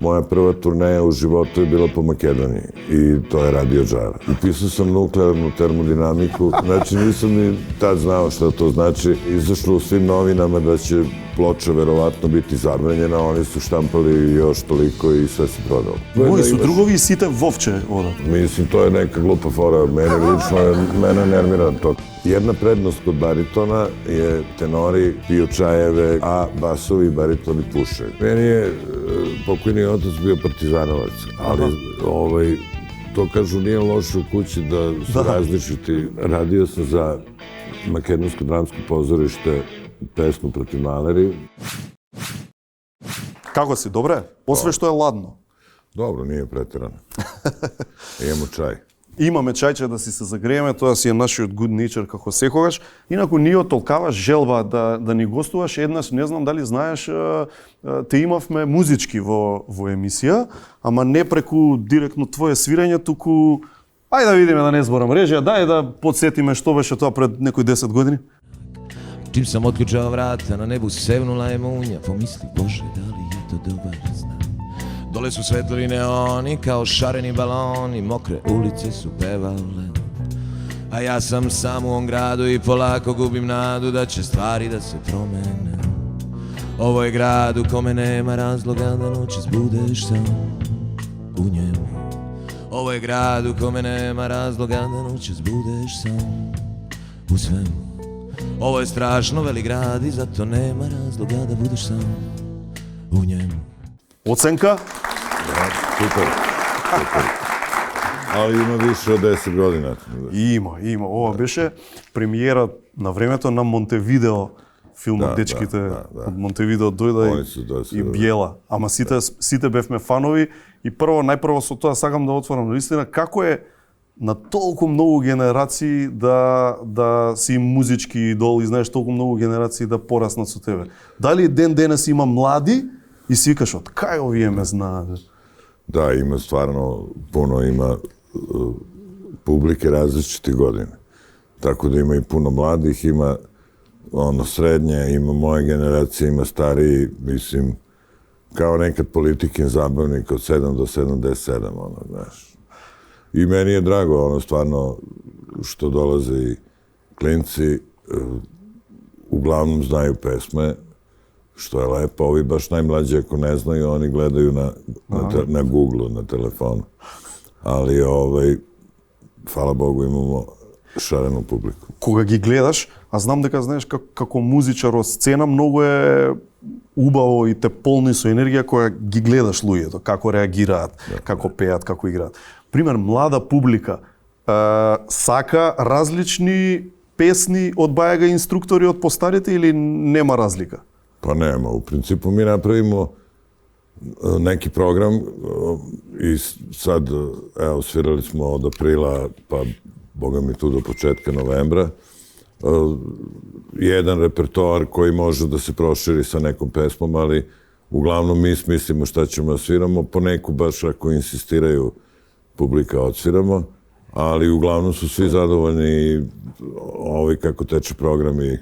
moja prva turneja u životu je bila po Makedoniji i to je Radio Džara. Upisao sam nuklearnu termodinamiku, znači nisam ni tad znao šta to znači. Izašlo u svim novinama da će ploča verovatno biti zabranjena, oni su štampali još toliko i sve se prodalo. Moji su drugovi i site вовче ода. Mislim, to je neka glupa fora, mene nervira to. Jedna prednost kod baritona je tenori piju čajeve, a basovi i baritoni puše. Meni je pokojni otac bio partizanovac, ali to kažu nije loše u kući da su različiti. Radio sam za Makedonsko dramsko pozorište pesmu Protiv maleri. Како си, добре? Осве што е ладно. Dobro, nije preterano. Imamo čaj. Имаме чајче да си се загрееме, тоа си е нашиот good nature како секогаш. Инаку ние толкава желба да ни гостуваш еднаш, не знам дали знаеш, те имавме музички во емисија, ама не преку директно твое свирење, туку ајде да видиме да не зборам режија, дај да подсетиме што беше тоа пред некои 10 години. Čim sam otključao vrata, na nebu sevnula je munja. Pomisli, Bože, da li je to dobar znak? Dole su svetli neoni kao šareni baloni, mokre ulice su pevale. A ja sam sam u ovom gradu i polako gubim nadu da će stvari da se promene. Ovo je grad u kome nema razloga da noćas budeš sam u njemu. Ovo je grad u kome nema razloga da noćas budeš sam u svemu. Ovo je strašno velik grad i zato nema razloga da budeš sam u njemu. Оценка? Super. Ali ima više od 10 godina. Има. Ова беше премиера на времето на Монтевидео филмот Дечките од Монтевидео дојда и Бјела. Ама сите бевме фанови и најпрво со тоа сакам да отворам наистина како е на толку многу генерации да си музички идол и знаеш толку многу генерации да пораснат со тебе. Дали ден денес има млади и си викаш од кај овие ме знаат? Da, ima stvarno puno, ima publike različite godine. Tako da ima i puno mladih, ima srednje, ima moje generacije, ima stariji, mislim, kao nekad Politikin zabavnik od 7 do 77, znaš. I meni je drago, stvarno, što dolaze i klinci, uglavnom znaju pesme, što je lepo. Ovi baš najmlađi ako ne znaju, oni gledaju na Google-u, na telefonu. Ali, hvala Bogu, imamo šarenu publiku. Кога ги гледаш, а знам дека знаеш како музичар од сцена многу е убаво и те полни со енергија кога ги гледаш луѓето, како реагираат, како пеат, како играат. Пример, млада публика сака различни песни од Бајага инструктори од постарите или нема разлика? Pa nema. U principu mi napravimo neki program i sad, evo, svirali smo od aprila, pa boga mi tu do početka novembra. Jedan repertoar koji može da se proširi sa nekom pesmom, ali uglavnom mi smislimo šta ćemo da sviramo, po neku baš ako insistiraju publika odsviramo, ali uglavnom su svi zadovoljni kako teče program i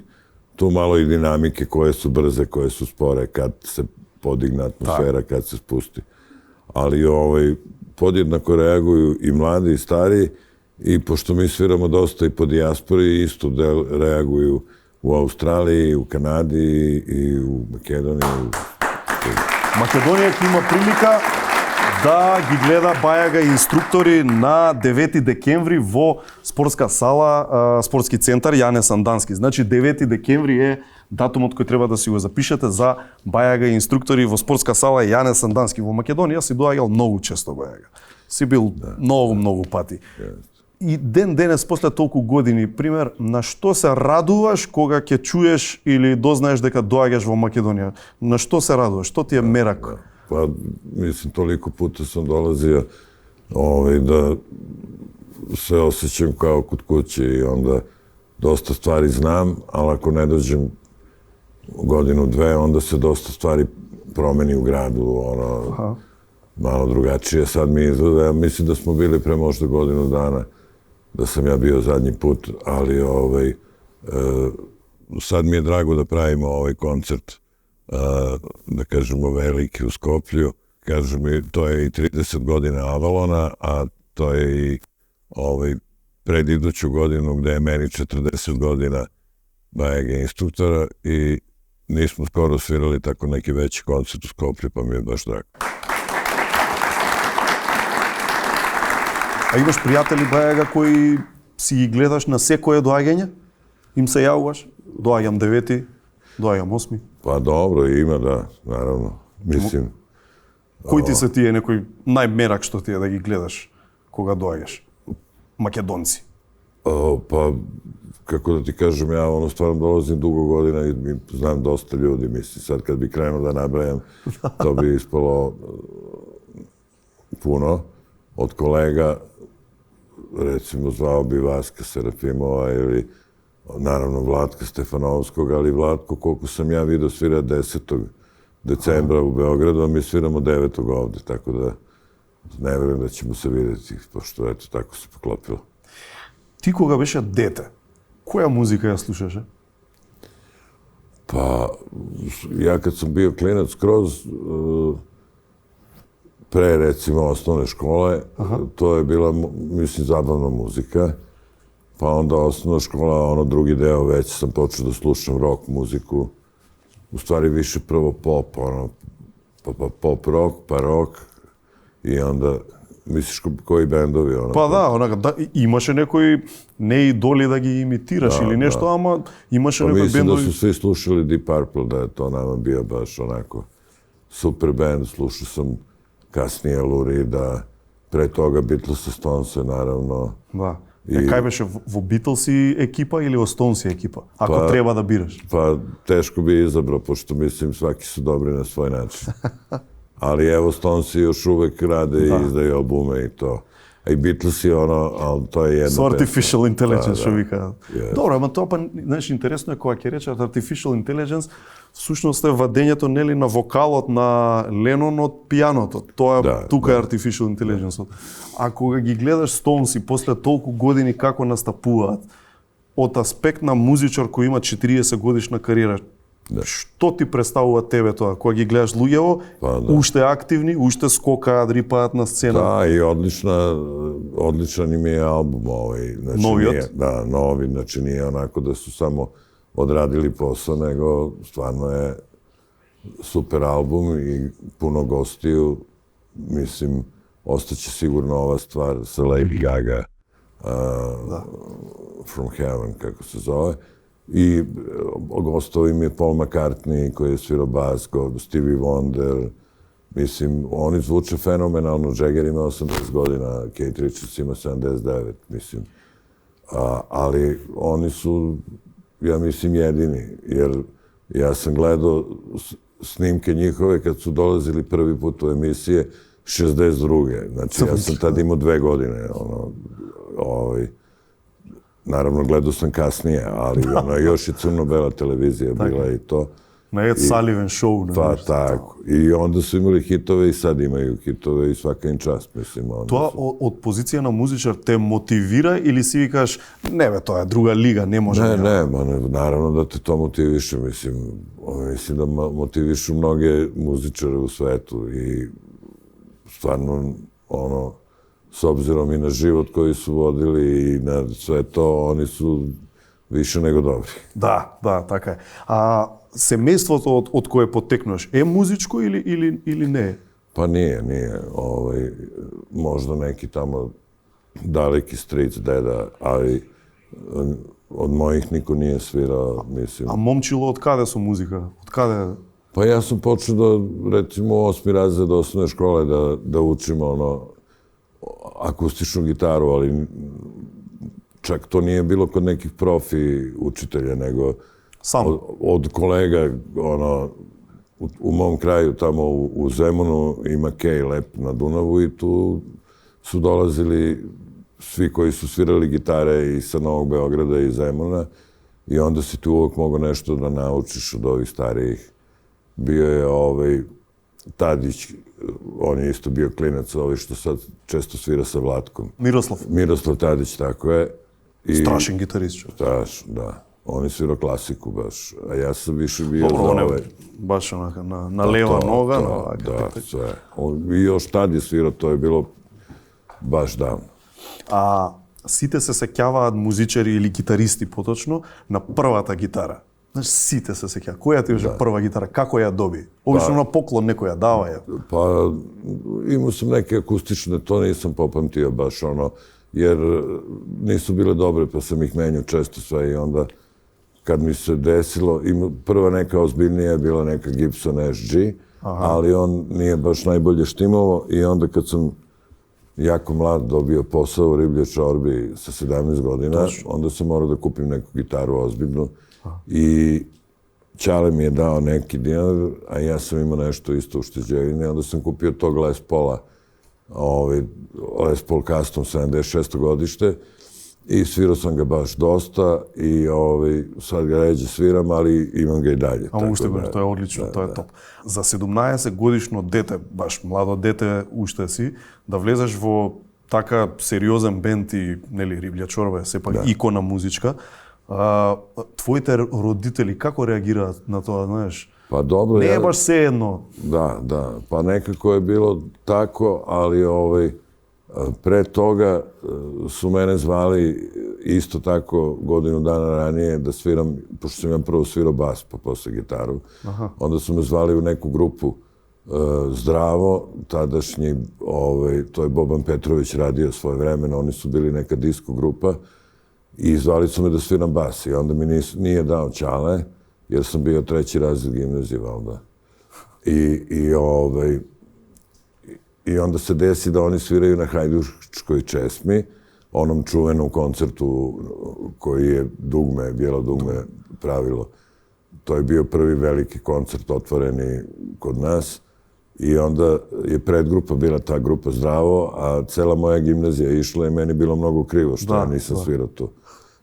tu malo i dinamike koje su brze, koje su spore, kad se podigne atmosfera, kad se spusti. Ali podjednako reaguju i mladi i stariji i pošto mi sviramo dosta i po dijaspori, isto reaguju u Australiji, u Kanadi i u Makedoniji. Македонија ќе има прилика да ги гледа Бајага инструктори на 9 декември во спортска сала, спортски центар Јане Сандански. Значи 9 декември е датумот кој треба да си го запишете за Бајага инструктори во спортска сала Јане Сандански. Во Македонија си доаѓал многу често Бајага. Си бил многу пати. И ден денес после толку години, пример, на што се радуваш кога ќе чуеш или дознаеш дека доаѓаш во Македонија? На што се радуваш? Што ти е мерак? Pa, mislim, toliko puta sam dolazio da se osjećam kao kod kuće i onda dosta stvari znam, ali ako ne dođem godinu, dve, onda se dosta stvari promeni u gradu, malo drugačije. Sad mi izgleda, ja mislim da smo bili pre možda godinu dana, da sam ja bio zadnji put, ali sad mi je drago da pravimo ovaj koncert, da kažemo veliki u Skoplju, kažem, to je i 30 godina Avalona, a to je i pred iduću godinu gde je meni 40 godina Bajega instruktora i nismo skoro svirali tako neki veći koncert u Skoplju, pa mi je baš drago. А имаш пријатели Бајага кои си ги гледаш на секое доаѓање? Им се јавуваш? Доаѓам 9, доаѓам 8. Pa dobro, ima da, naravno. Mislim... Кои ти се тие некои најмерак што ти е да ги гледаш кога доаѓаш? Македонци. Pa, kako da ti kažem, ja stvarno dolazim dugo godina i znam dosta ljudi, mislim, sad kad bi krenuo da nabrajam, to bi ispalo puno. Od kolega, recimo, zvao bi Vaska Serafimova ili, naravno, Vlatka Stefanovskog, ali Vlatko, koliko sam ja vidio, svira 10. decembra u Beogradu, a mi sviramo 9. ovde, tako da ne verujem da ćemo se vidjeti, pošto, eto, tako se poklopilo. Ти кога беше дете, која музика ја слушаше? Pa, ja kad sam bio klinac skroz pre, recimo, osnovne škole, to je bila, mislim, zabavna muzika. Pa onda osnovna škola, drugi deo, već sam počeo da slušam rock muziku. U stvari više prvo pop, pop rock, pa rock i onda... Misliš koji bendovi? Па да, имаше некои не идоли да ги имитираш или нешто, ама имаше некои mislim бендови... da su svi slušali Deep Purple, da je to nama bio baš onako super band. Slušao sam kasnije Lou Reeda, pre toga Beatlesa, Stonese, naravno. Да. Кај беше во Beatlesi екипа или во Stonesi екипа? Ако треба да бираш. Pa teško bi izabrao, pošto mislim svaki su dobri na svoj način. Ali evo, Stonesi još uvek rade i izdaju albume i to. A i Beatlesi, ali to je jedno... So artificial intelligence, што вика. Yes. Добро, ама тоа па, знаеш, интересно е кога ќе речат artificial intelligence, всушност е вадењето, нели, на вокалот на Ленон од пијаното. Тоа тука е artificial intelligence. А кога ги гледаш Stonesi после толку години како настапуваат, од аспект на музичар кој има 40 годишна кариера, што ти представува тебе тоа? Кога ги гледаш луѓево, уште активни, уште скокаат, рипаат на сцена. Da, i odličan im je album ovaj. Znači, Novijat? Da, novi, znači nije onako da su samo odradili posao, nego stvarno je super album i puno gostiju. Mislim, ostaće sigurno ova stvar sa Lady Gaga, From Heaven, kako se zove. I gostao im je Paul McCartney koji je svirao bas, Stevie Wonder. Mislim, oni zvuče fenomenalno. Jagger ima 80 godina, Keith Richards ima 79, mislim. Ali oni su, ja mislim, jedini. Jer ja sam gledao snimke njihove kad su dolazili prvi put u emisije 62. Znači, ja sam tad imao 2 godine. Naravno, gledao sam kasnije, ali još je crno-bela televizija bila i to. На Ед Саливен шоу. Pa tako. I onda su imali hitove i sad imaju hitove i svaka im čast, mislim. Тоа од позиција на музичар те мотивира или си викаш, не бе, тоа е друга лига, не може. Ne, naravno da te to motiviše, mislim. Mislim da motivišu mnoge muzičare u svetu i stvarno, s obzirom i na život koji su vodili i na sve to, oni su više nego dobri. Да, така е. А семејството од кое потекнуваш е музичко или не е? Pa nije. Možda neki tamo daleki stric, deda, ali od mojih niko nije svirao, mislim. A momčilo од каде со музика? Од каде? Pa ja sam počeo da, recimo, 8. razred osnovne škole da učim akustičnu gitaru, ali čak to nije bilo kod nekih profi učitelja, nego od kolega, u mom kraju tamo u Zemunu ima Kej Lep na Dunavu i tu su dolazili svi koji su svirali gitare i sa Novog Beograda i Zemuna i onda si tu uvijek mogao nešto da naučiš od ovih starijih. Bio je Tadić, on je isto bio klinac, što sad često svira sa Vlatkom. Miroslav. Miroslav Tadić, tako je. Strašen gitarist. Strašno, da. On je svirao klasiku baš, a ja sam više bio Dobro, za on je ovaj... baš onaka na leva noga. Da, sve. I još tad je svirao, to je bilo baš davno. А сите се сеќаваат музичари или гитаристи поточно на првата гитара. Знаеш, сите се сеќаваат. Која ти беше прва гитара? Како ја доби? Обично на поклон некој ја дава ја. Pa imao sam neke akustične, to nisam popamtio baš jer nisu bile dobre pa sam ih menjao često sve i onda kad mi se desilo, prva neka ozbiljnija je bila neka Gibson SG, ali on nije baš najbolje štimovo i onda kad sam jako mlad dobio posao u Ribljoj čorbi sa 17 godina, onda sam morao da kupim neku gitaru ozbiljnu i Ćale mi je dao neki dinar, a ja sam imao nešto isto u šteđevini, onda sam kupio tog Les Paula, Les Paul Custom 76. godište i svirao sam ga baš dosta i sad ga ređe sviram, ali imam ga i dalje. Ама уште го, тоа е одлично, тоа е топ. За 17 годишно дете, баш младо дете уште си, да влезеш во така сериозен бенд и нели Рибља чорба е сепак икона музичка. Твоите родители како реагираат на тоа, знаеш? Pa dobro, Не е баш се едно. Da, pa nekako je bilo tako, ali pre toga su mene zvali isto tako godinu dana ranije da sviram, pošto sam ja prvo svirao bas pa posle gitaru, onda su me zvali u neku grupu Zdravo, tadašnji, to je Boban Petrović radio svoje vremena, oni su bili neka disko grupa i zvali su me da sviram bas i onda mi nije dao Ćale, jer sam bio 3. razred gimnazije, valjda. I onda se desi da oni sviraju na Hajdučkoj česmi, onom čuvenom koncertu koji je dugme, bijelo dugme pravilo. To je bio prvi veliki koncert otvoreni kod nas i onda je predgrupa bila ta grupa Zdravo, a cela moja gimnazija išla i meni bilo mnogo krivo što ja nisam svirao tu.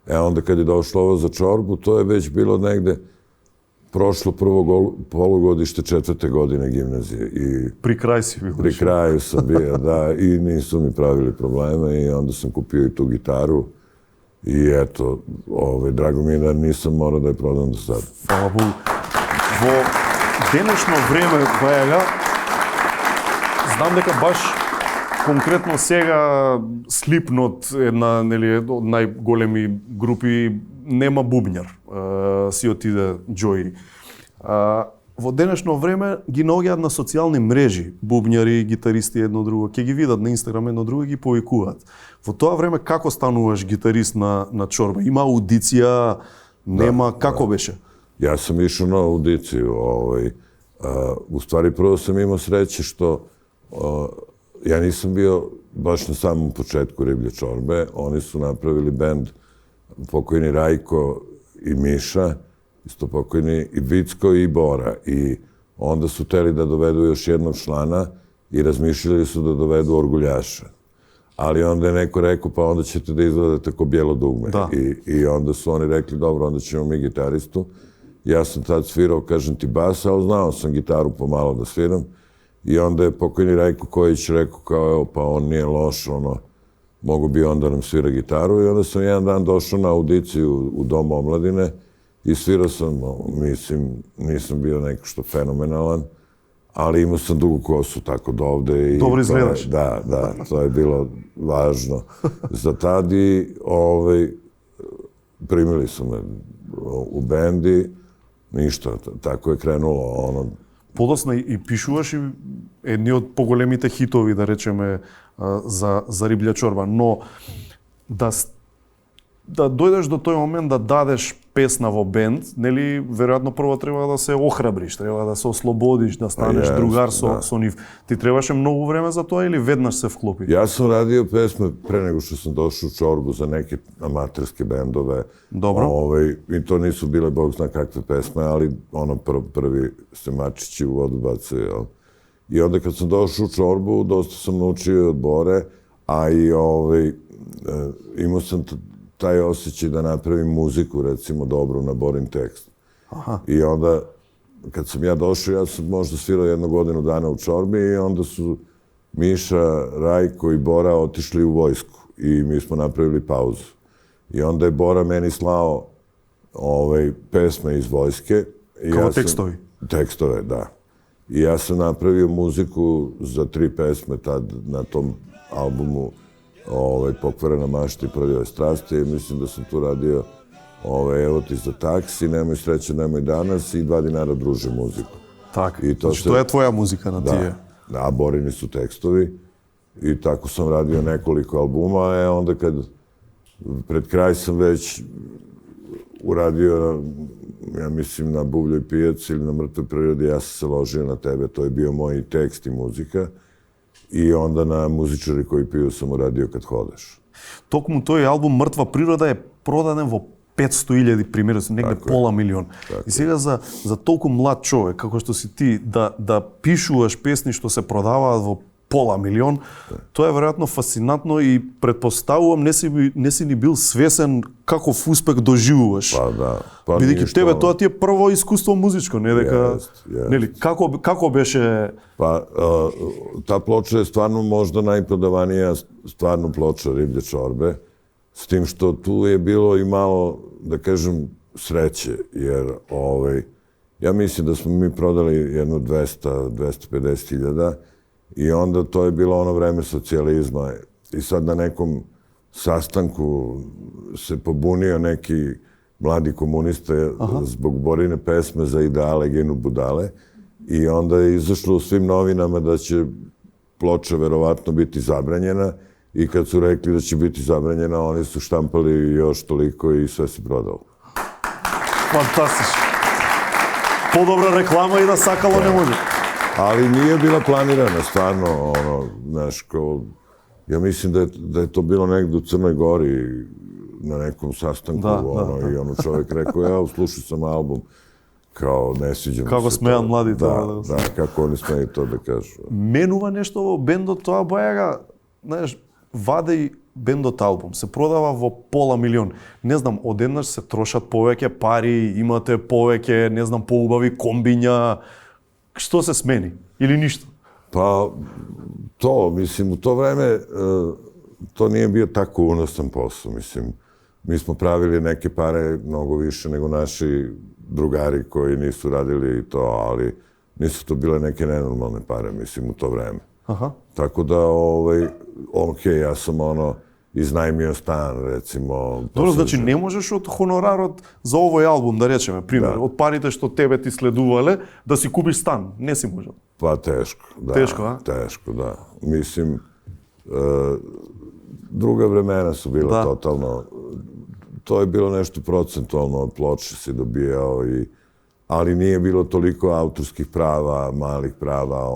Onda kad je došlo ovo za čorbu, to je već bilo negde prošlo prvo polugodište 4. godine gimnazije. Pri kraju si bio. Pri kraju sam bio, da, i nisu mi pravili probleme i onda sam kupio i tu gitaru i eto, drago mi je da nisam morao da je prodam do sada. Hvala Bogu. Во денешно време, Бајага, знам дека баш конкретно сега Slipknot, една од најголеми групи, нема бубњар. Си отиде Џои. Во денешно време ги наоѓаат на социјални мрежи, бубњари, гитаристи едно друго, ќе ги видат на Инстаграм едно друго и ги повикуваат. Во тоа време како стануваш гитарист на чорба? Има аудиција, нема, како беше? Ja sam išao na audiciju. U stvari, prvo sam imao sreće što ja nisam bio baš na samom početku Riblje čorbe. Oni su napravili bend pokojni Rajko i Miša, isto pokojni i Vicko i Bora. I onda su hteli da dovedu još jednog člana i razmišljali su da dovedu orguljaša. Ali onda je neko rekao, pa onda ćete da izgledate ko bijelo dugme. I onda su oni rekli, dobro, onda ćemo mi gitaristu. Ja sam tad svirao, kažem ti, bas, ali znao sam gitaru pomalo da sviram. I onda je pokojni Rajko Kojić rekao kao, evo, pa on nije loš, mogu bi onda nam svira gitaru. I onda sam jedan dan došao na audiciju u Dom omladine i svirao sam, mislim, nisam bio neko što fenomenalan, ali imao sam dugu kosu tako do ovde. Dobro izgledaš. Da, to je bilo važno. Za tad i primili su me u bendi, ništa, tako je krenulo. Подосна и пишуваш и едни од поголемите хитови, да речеме, за Риблја чорба, но да дојдеш до тој момент да дадеш песна во бенд, нели, веројатно прво треба да се охрабриш, треба да се ослободиш, да станеш другар со нив. Ти требаше многу време за тоа или веднаш се вклопи? Ja sam radio pesme pre nego što sam došao u čorbu za neke amaterske bendove. Dobro. I to nisu bile bog zna kakve pesme, ali prvi Stemačići u vodu bace. I onda kad sam došao u čorbu, dosta sam naučio od Bore, a i imao sam taj osjećaj da napravim muziku, recimo, dobru na Borin tekst. I onda, kad sam ja došao, ja sam možda svirao 1 godinu dana u čorbi i onda su Miša, Rajko i Bora otišli u vojsku i mi smo napravili pauzu. I onda je Bora meni slao pesme iz vojske. I Kao tekstovi? Tekstove, da. I ja sam napravio muziku za 3 pesme tad na tom albumu Pokvarena mašta i prljave strasti. I mislim da sam tu radio Evo ti za taksi, Nemoj sreće, nemoj danas i 2 dinara druže muziku. Tako, znači to je tvoja muzika na tije. Da, Borini su tekstovi i tako sam radio nekoliko albuma, onda kad pred kraj sam već uradio, ja mislim, na Bubljoj pijaci ili na Mrtvoj prirodi, ja sam se ložio na tebe, to je bio moj tekst i muzika. I onda na Muzičari koji piju sam uradio Kad hodeš. Tokmu тој албум Мртва природа е продаден во 500.000 примери, негде пола милион. И сега за толку млад човек, како што си ти, да пишуваш песни што се продаваат во пола милион, тоа е веројатно фасцинатно и предпоставувам не си ни бил свесен каков успех доживуваш. Па да. Бидејќи тебе тоа ти е прво искуство музичко, не дека нели како беше. Па та плоча е стварно можда најпродаванија стварно плоча Риблje čorbe, s tim što tu je bilo i malo, da kažem, sreće, jer ja mislim da smo mi prodali jedno 200-250 hiljada i onda to je bilo ono vreme socijalizma i sad na nekom sastanku se pobunio neki mladi komunista zbog Borine pesme Za ideale ginu budale i onda je izašlo u svim novinama da će ploča verovatno biti zabranjena i kad su rekli da će biti zabranjena, oni su štampali još toliko i sve se prodalo. Фантастично. Подобра реклама и да сакало не може. Ali nije bila planirana, stvarno, znaš, kao, ja mislim da je to bilo negdje u Crnoj Gori, na nekom sastanku, i čovjek rekao, evo, slušao sam album, kao, ne sviđa mi se. Како смеат млади тоа. Da, kako oni smeju to da kažu. Менува нешто во бендот тоа, Бајага, знаеш, ваде бендот албум, се продава во пола милион. Не знам, одеднаш се трошат повеќе пари, имате повеќе, не знам, поубави комбиња. Што се смени? Или ништо? Pa, mislim, u to vreme to nije bio tako unosan posao, mislim. Mi smo pravili neke pare mnogo više nego naši drugari koji nisu radili to, ali nisu to bile neke nenormalne pare, mislim, u to vreme. Tako da, ja sam iznajmio stan, recimo. Добро, значи не можеш од хонорарот за овој албум, да речеме, пример, од парите што тебе ти следувале, да си купиш стан. Не си можел. Pa teško, da. Teško, a? Teško, da. Mislim, druga vremena su bila totalno. To je bilo nešto procentualno od ploče si dobijao, ali nije bilo toliko autorskih prava, malih prava,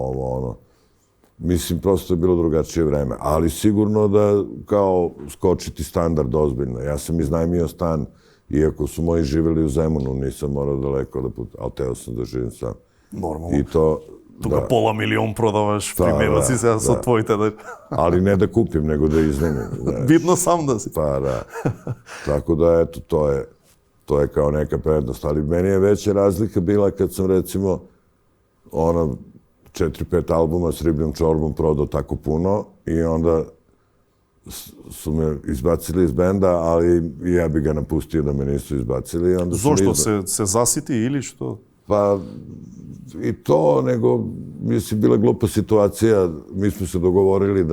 Mislim, prosto je bilo drugačije vreme, ali sigurno da kao skočiti standard ozbiljno. Ja sam iznajmio stan, iako su moji živjeli u Zemunu, nisam morao daleko da putujem, ali teo sam da živim sam. Normalno. I to, Тука пола милион продаваш, примерно си сега со твоите. Ali ne da kupim, nego da iznajmim. Bitno sam da si. Pa da. Tako da, eto, to je kao neka prednost. Ali meni je veća razlika bila kad sam, recimo, 4-5 albuma s Ribljom čorbom prodao tako puno i onda su me izbacili iz benda, ali ja bi ga napustio da me nisu izbacili. Zašto? Se zasiti ili što? Pa i to, nego mislim, bila glupa situacija. Mi smo se dogovorili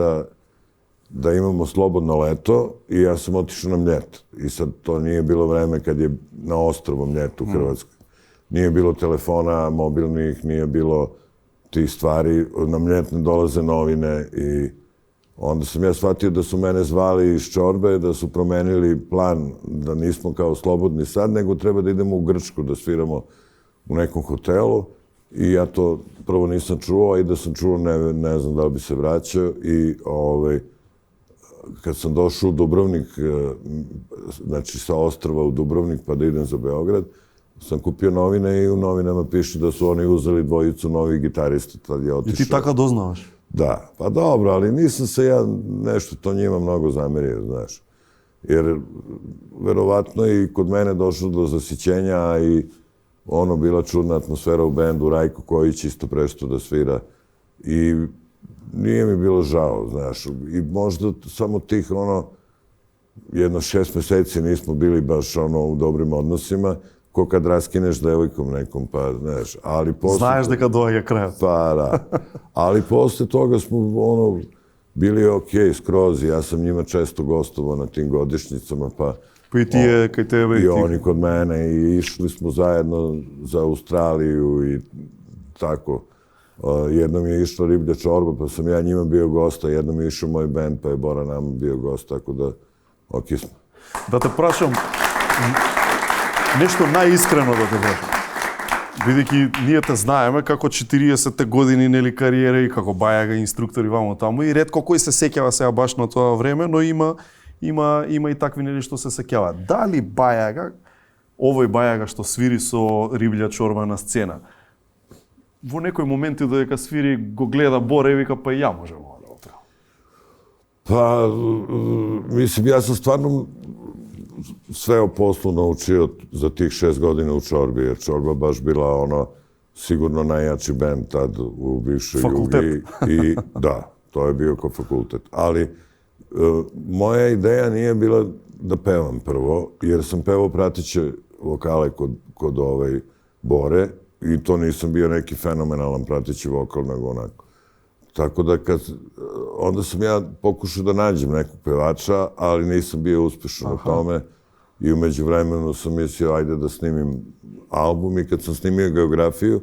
da imamo slobodno leto i ja sam otišao na Mljet. I sad to nije bilo vreme kad je na ostrvu Mljet u Hrvatskoj. Nije bilo telefona mobilnih, nije bilo tih stvari. Na Mljet ne dolaze novine i onda sam ja shvatio da su mene zvali iz Čorbe, da su promenili plan, da nismo kao slobodni sad, nego treba da idemo u Grčku, da sviramo u nekom hotelu i ja to prvo nisam čuo i da sam čuo ne znam da li bi se vraćao i kad sam došao u Dubrovnik, znači sa ostrva u Dubrovnik pa da idem za Beograd, sam kupio novine i u novinama piše da su oni uzeli 2 novih gitarista. Tad je otišao. I ti tako doznavaš? Da, pa dobro, ali nisam se ja nešto to njima mnogo zamerio, znaš. Jer verovatno i kod mene došlo do zasićenja i bila čudna atmosfera u bendu, Rajko Kojić isto presto da svira i nije mi bilo žao, znaš, i možda samo tih jedno 6 meseci nismo bili baš u dobrim odnosima, ko kad raskineš devojkom nekom, pa znaš, ali posle... Знаеш дека доаѓа крајот. Pa da, ali posle toga smo bili okej skroz, ja sam njima često gostovao na tim godišnjicama, pa... Па и тие кај тебе I oni kod mene i išli smo zajedno za Australiju i tako. Jednom je išla Riblja čorba, pa sam ja njima bio gosta, jednom je išao moj bend, pa je Bora nama bio gost, tako da okej smo. Да те прашам нешто најискрено да те прашам. Бидејќи ние те знаеме како 40-те години нели кариера и како Бајага инструктори вамо таму и ретко кој се сеќава сега баш на тоа време, но има и такви нели што се сеќаваат. Дали Бајага, овој Бајага што свири со Риблја чорба на сцена, во некои моменти додека свири го гледа Боре и вика па и ја можам ова да го правам. Pa, mislim, ja sam stvarno sve o poslu naučio za tih 6 godina u Čorbi, jer Čorba baš bila sigurno najjači bend tad u bivšoj Jugi. I da, to je bio kao fakultet. Ali moja ideja nije bila da pevam prvo, jer sam pevao prateće vokale kod Bore i to nisam bio neki fenomenalan prateći vokal, nego onako. Tako da onda sam ja pokušao da nađem nekog pevača, ali nisam bio uspešan u tome i u međuvremenu sam mislio ajde da snimim album i kad sam snimio Geografiju,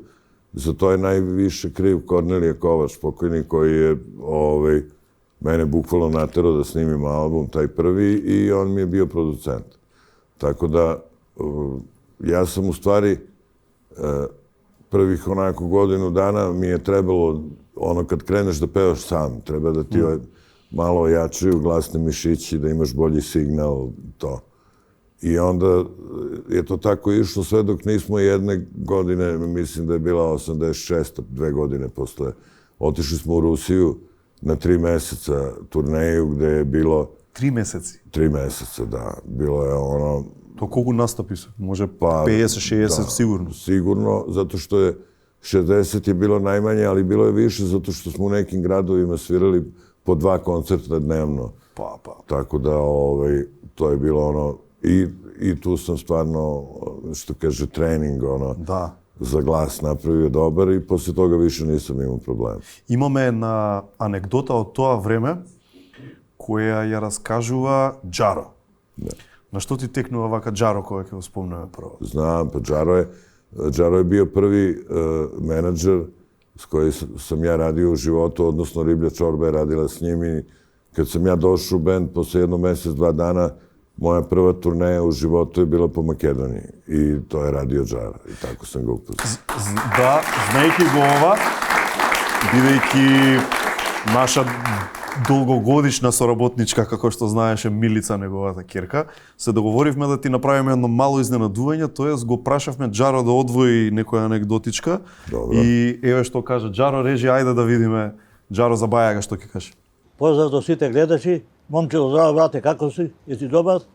za to je najviše kriv Kornelije Kovač, pokojni koji je mene bukvalno naterao da snimim album, taj prvi, i on mi je bio producent. Tako da ja sam u stvari prvih onako godinu dana mi je trebalo kad kreneš da pevaš sam, treba da ti malo ojačaju glasni mišići, da imaš bolji signal, to. I onda je to tako išlo sve dok nismo jedne godine, mislim da je bila 86. 2 godine posle, otišli smo u Rusiju na 3 meseca turneju gde je bilo... 3 месеци? 3 meseca, da. Bilo je To колку настапи се? Може 50-60 sigurno? Sigurno, zato što je 60 je bilo najmanje, ali bilo je više zato što smo u nekim gradovima svirali po 2 koncerta dnevno. Pa. Tako da to je bilo i tu sam stvarno, što kaže, trening za glas napravio dobar i posle toga više nisam imao problema. Imаме една анекдота од тоа време која ја раскажува Джаро. На што ти текнува вака Джаро која ќе го спомнеме прво? Znam, pa Džaro je bio prvi menadžer s kojim sam ja radio u životu, odnosno Riblja čorba je radila s njim i kad sam ja došao u bend, posle 1 mesec, 2 dana, moja prva turneja u životu je bila po Makedoniji i to je radio Džara i tako sam ga upoznao. Да, знаејќи го ова, бидејќи наша долгогодишна соработничка, како што знаеше Милица, неговата ќерка, се договоривме да ти направиме едно мало изненадување, тоест го прашавме Джаро да одвои некоја анекдотичка. Добро. И еве што кажа Джаро, режи, ајде да видиме Джаро за Бајага што ќе каже. Поздрав до сите гледачи, момче, здраво брате, како си? Еси добар?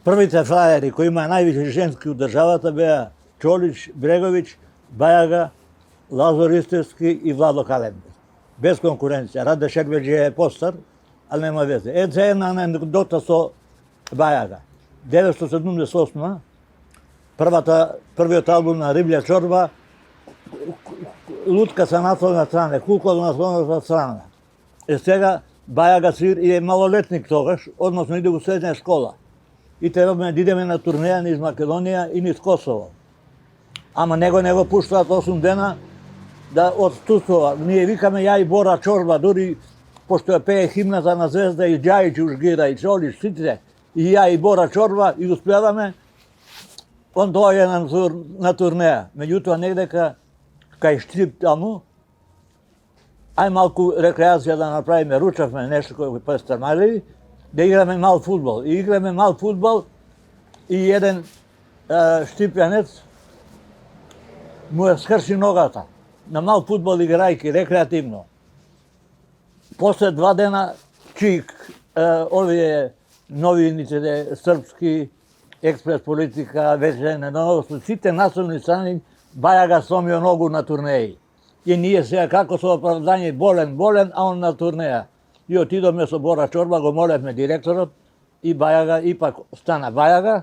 Првите фраери кои има највише женски у државата беа Чолич, Бреговиќ, Бајага, Лазар Истерски и Владо Калембе. Без конкуренција. Раде Шербеџи е постар, ali nema veze. Za jedna anegdota со Бајага. 978. Првиот албум на Риблја чорба, лутка sa naslovne strane, kukla na naslovната strana. Сега Бајага свир и е малолетник тогаш, односно иде у средна школа. И требаме да идеме на турнеја низ Македонија и низ Косово. Ама него не го пуштаат 8 дена да отстусува. Ние викаме ја и Бора Чорба, дури пошто ја пее химната на Звезда и Ѓајич Ужгира и Чолиш, сите, и ја и Бора Чорба и успеваме, он доаѓа на турнеја. Меѓутоа негдека кај Штип таму, ај малку рекреација да направиме, ручавме нешто кој престармали, да играме мал фудбал. И играме мал фудбал и еден штипјанец му ја скрши ногата на мал фудбал играјки рекреативно. После 2 дена ЧИК, овие новините српски, Експрес политика, Вечерне новости, сите насовни страни Бајага сломио ногу на турнеи. И ние сега како со оправдање болен, а он на турнеја. И отидоме со Бора Чорба, го молевме директорот, i Bajaga ipak stana Bajaga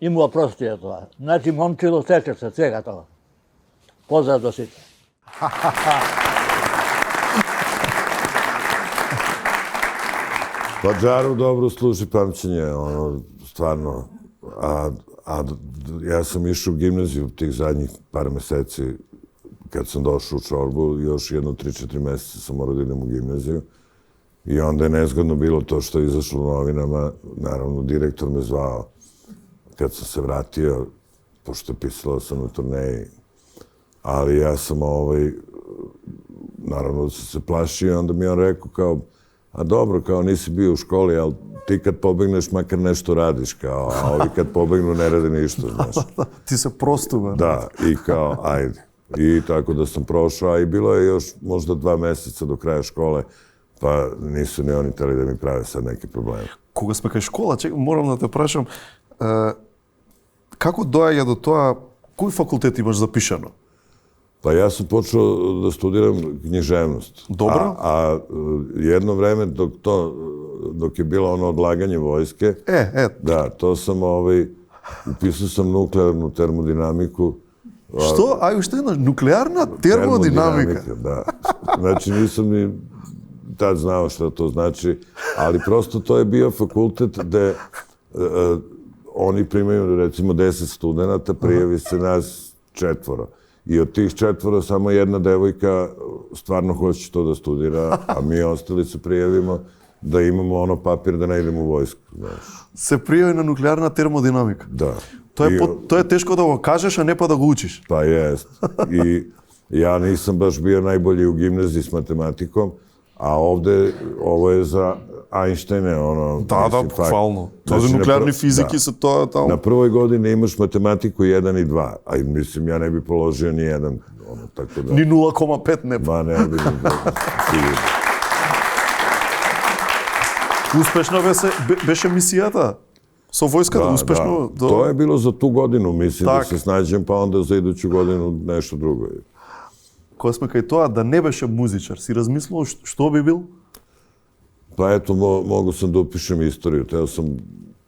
i mu oprostio тоа. Значи, момчило сече се сега тоа. Поздрав до сите. Pa Džaru dobro služi pamćenje, stvarno. Ja sam išao u gimnaziju tih zadnjih par meseci, kad sam došao u Čorbu, još jedno 3-4 meseca sam morao da idem u gimnaziju. I onda je nezgodno bilo to što je izašlo u novinama. Naravno, direktor me zvao kad sam se vratio, pošto je pisalo sam na turneji. Ali ja sam, naravno, sam se plašio i onda mi je on rekao kao, a dobro, kao nisi bio u školi, ali ti kad pobegneš makar nešto radiš, kao, a ovi kad pobegnu ne rade ništa, znaš. Ti se prostuva. Da, i kao, ajde. I tako da sam prošao, a i bilo je još možda 2 meseca do kraja škole, pa nisu ni oni hteli da mi prave sad neke probleme. Кога сме кај школа, морам да те прашам, како доаѓа до тоа, кој факултет имаш запишано? Pa ja sam počeo da studiram književnost. Dobro. A jedno vreme dok je bilo ono odlaganje vojske, da, to sam upisao sam nuklearnu termodinamiku. Што? Ај, уште една нуклеарна термодинамика. Da. Znači nisam ni tad znao šta to znači, ali prosto to je bio fakultet gde oni primaju recimo 10 studenta, prijavi se nas 4. I od tih 4 samo jedna devojka stvarno hoće to da studira, a mi ostali se prijavimo da imamo ono papir da ne idemo u vojsku. Znaš. Се пријави на нуклеарна термодинамика. Da. Тоа е тешко да го кажеш, а не па да го учиш. Pa jest. I ja nisam baš bio najbolji u gimnaziji s matematikom, a ovo je za Einsteine, ono... Da, bukvalno. Тоа за нуклеарни физики се тоа таму. Na prvoj godini imaš matematiku 1 i 2, a mislim ja ne bi položio ni jedan, tako da... Ни 0,5 не. Ma ne bi sigurno. Успешна беше мисијата со војската, успешно. Da. To je bilo za tu godinu, mislim da se snađem, pa onda za iduću godinu nešto drugo. Кога сме кај тоа да не беше музичар, си размислувал што би бил? Pa eto, mogu sam da upišem istoriju. Teo sam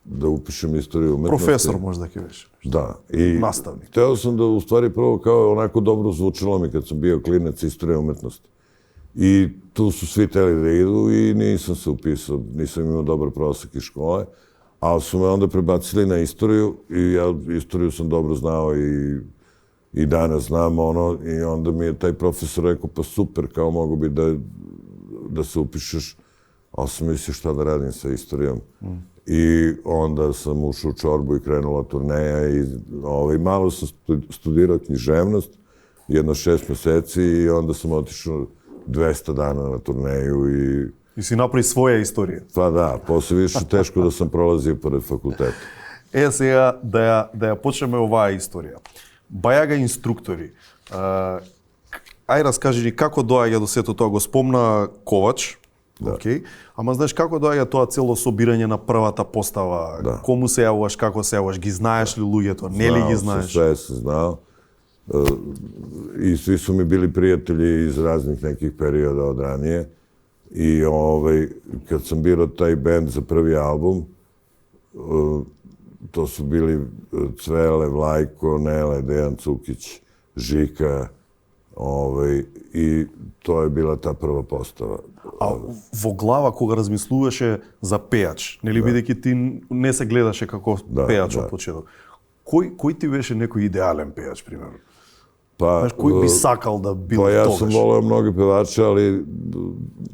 da upišem istoriju umetnosti. Profesor možda ќе беше. Da. I nastavnik. Teo sam da u stvari prvo kao onako dobro zvučilo mi kad sam bio klinac istorije umetnosti. I tu su svi teli da idu i nisam se upisao, nisam imao dobar prosek iz škole, ali su me onda prebacili na istoriju i ja istoriju sam dobro znao i danas znam i onda mi je taj profesor rekao pa super, kao mogu bi da se upišeš, ali sam mislio šta da radim sa istorijom. I onda sam ušao u Čorbu i krenula turneja i malo sam studirao književnost, jedno 6 meseci i onda sam otišao 200 dana na turneju I si napravi своја istorija. Pa da, posle više teško da sam prolazio pored fakulteta. Сега да ја почнеме оваа историја. Бајага инструктори. Ај раскажи ни како доаѓа до сето тоа, го спомна Ковач. Океј. Ама знаеш како доаѓа тоа цело собирање на првата постава? Да. Кому се јавуваш, како се јавуваш, ги знаеш ли луѓето, не ли ги знаеш? Sve sam znao. I svi su mi bili prijatelji iz raznih nekih perioda od ranije. I kad sam birao taj bend za prvi album, to su bili Cvele, Vlajko, Nele, Dejan Cukić, Žika, i to je bila ta prva postava. А во глава кога размислуваше за пејач, нели бидејќи ти не се гледаше како пејач од почеток. Кој ти беше некој идеален пејач, примерно? Знаеш, кој би сакал да бил тогаш? Ja sam voleo mnoge pevače, ali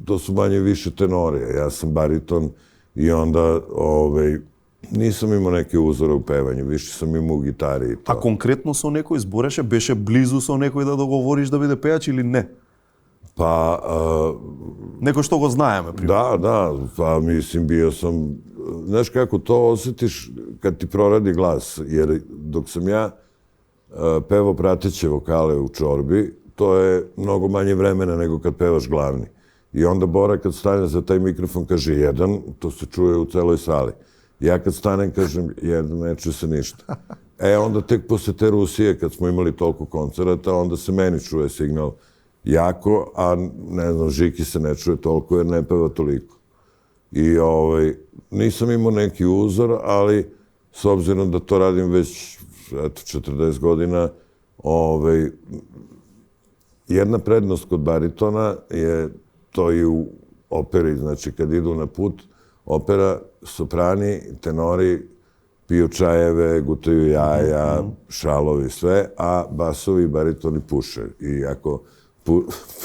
to su manje više tenorije. Ja sam bariton i onda nisam imao neke uzore u pevanju, više sam imao u gitari i to. А конкретно со некој збореше, беше близу со некој да договориш да биде пејач или не? Pa... Некој што го знаеме, примерно. Da, pa mislim bio sam... Znaš kako to osjetiš kad ti proradi glas, jer dok sam ja pevao prateće vokale u Čorbi, to je mnogo manje vremena nego kad pevaš glavni. I onda Bora kad stane za taj mikrofon kaže 1, to se čuje u celoj sali. Ja kad stanem kažem 1, ne čuje se ništa. Onda tek posle te Rusije, kad smo imali toliko koncerata, onda se meni čuje signal jako, a ne znam, Žiki se ne čuje toliko jer ne peva toliko. I nisam imao neki uzor, ali s obzirom da to radim već 40 godina, jedna prednost kod baritona je to i u operi, znači kad idu na put, opera, soprani, tenori piju čajeve, gutaju jaja, šalovi, sve, a basovi i baritoni puše. I ako,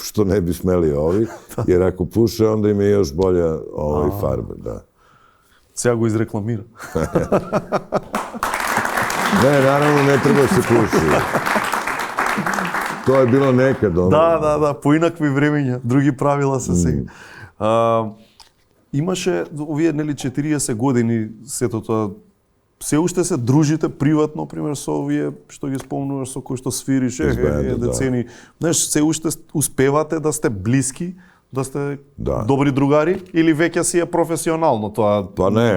što ne bi smeli ovi, jer ako puše, onda im je još bolja farba, da. Сега го изрекламира. Ne, naravno ne treba se puši. To je bilo nekad. Да, поинакви времења, други правила се сега. Имаше овие 40 години сето тоа, се уште се дружите приватно, пример, со овие што ги спомнуваш, со кои што свириш, децени. Знаеш, се уште успевате да сте блиски, да сте добри другари, или веќе си е професионално тоа? Pa ne,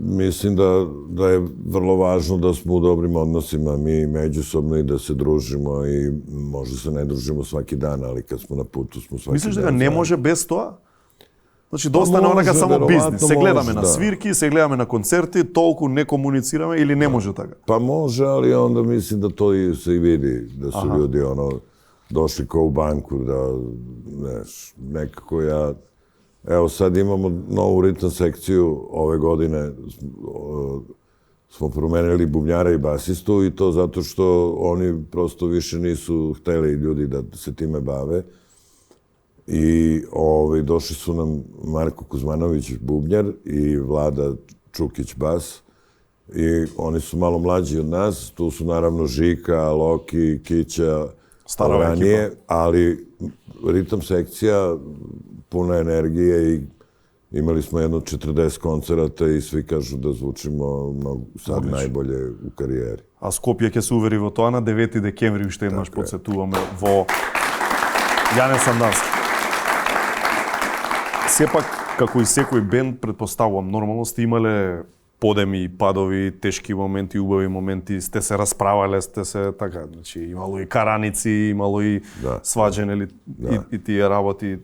mislim da je vrlo važno da smo u dobrim odnosima, mi međusobno i da se družimo i možda se ne družimo svaki dan, ali kad smo na putu smo svaki dan. Мислиш дека не може без тоа? Значи, да остане онака само бизнис. Се гледаме на свирки, се гледаме на концерти, толку не комуницираме или не може така? Pa može, ali onda mislim da to se i vidi, da su ljudi došli kao u banku, da, nekako ja... Evo sad imamo novu ritam sekciju, ove godine smo promenili bubnjara i basistu i to zato što oni prosto više nisu hteli ljudi da se time bave. I došli su nam Marko Kuzmanović bubnjar i Vlada Čukić bas. I oni su malo mlađi od nas, tu su naravno Žika, Loki, Kića, ranije, ali ritam sekcija, puna energije i imali smo jedno 40 koncerata i svi kažu da zvučimo sad najbolje u karijeri. A Skopje ќе се увери во тоа на 9 декември, уште еднаш подсетуваме во Јане Сандански. Сепак, како и секој бенд, предпоставувам, нормално сте имале подеми, падови, тешки моменти, убави моменти, сте се расправале, сте се така, значи имало и караници, имало и сваđање и тие работи.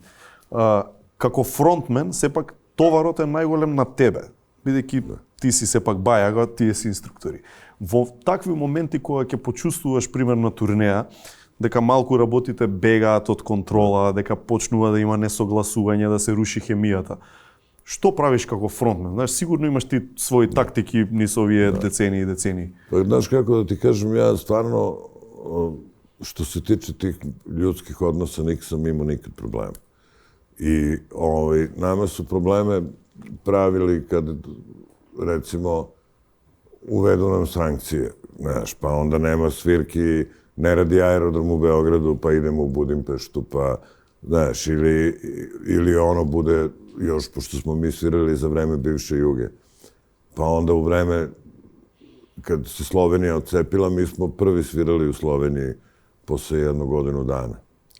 Како фронтмен, сепак товарот е најголем на тебе, бидејќи ти си сепак бајага, тие си инструктори. Во такви моменти кога ќе почувствуваш пример на турнеја, дека малку работите бегаат од контрола, дека почнува да има несогласување, да се руши хемијата. Што правиш како фронтмен? Знаеш, сигурно имаш ти своји тактики низ овие децении и децении. Знаеш како да ти кажем, ја стварно, што се тиче тих ljudskih odnosa, nisam imao nikad problema. I nama su probleme pravili kad, recimo, uvedu nam sankcije, znaš, pa onda nema svirki, ne radi aerodrom u Beogradu, pa idemo u Budimpeštu, pa, znaš, ili ono bude, još pošto smo mi svirali za vreme bivše Juge, pa onda u vreme kad se Slovenija odcepila, mi smo prvi svirali u Sloveniji posle 1 godinu dana.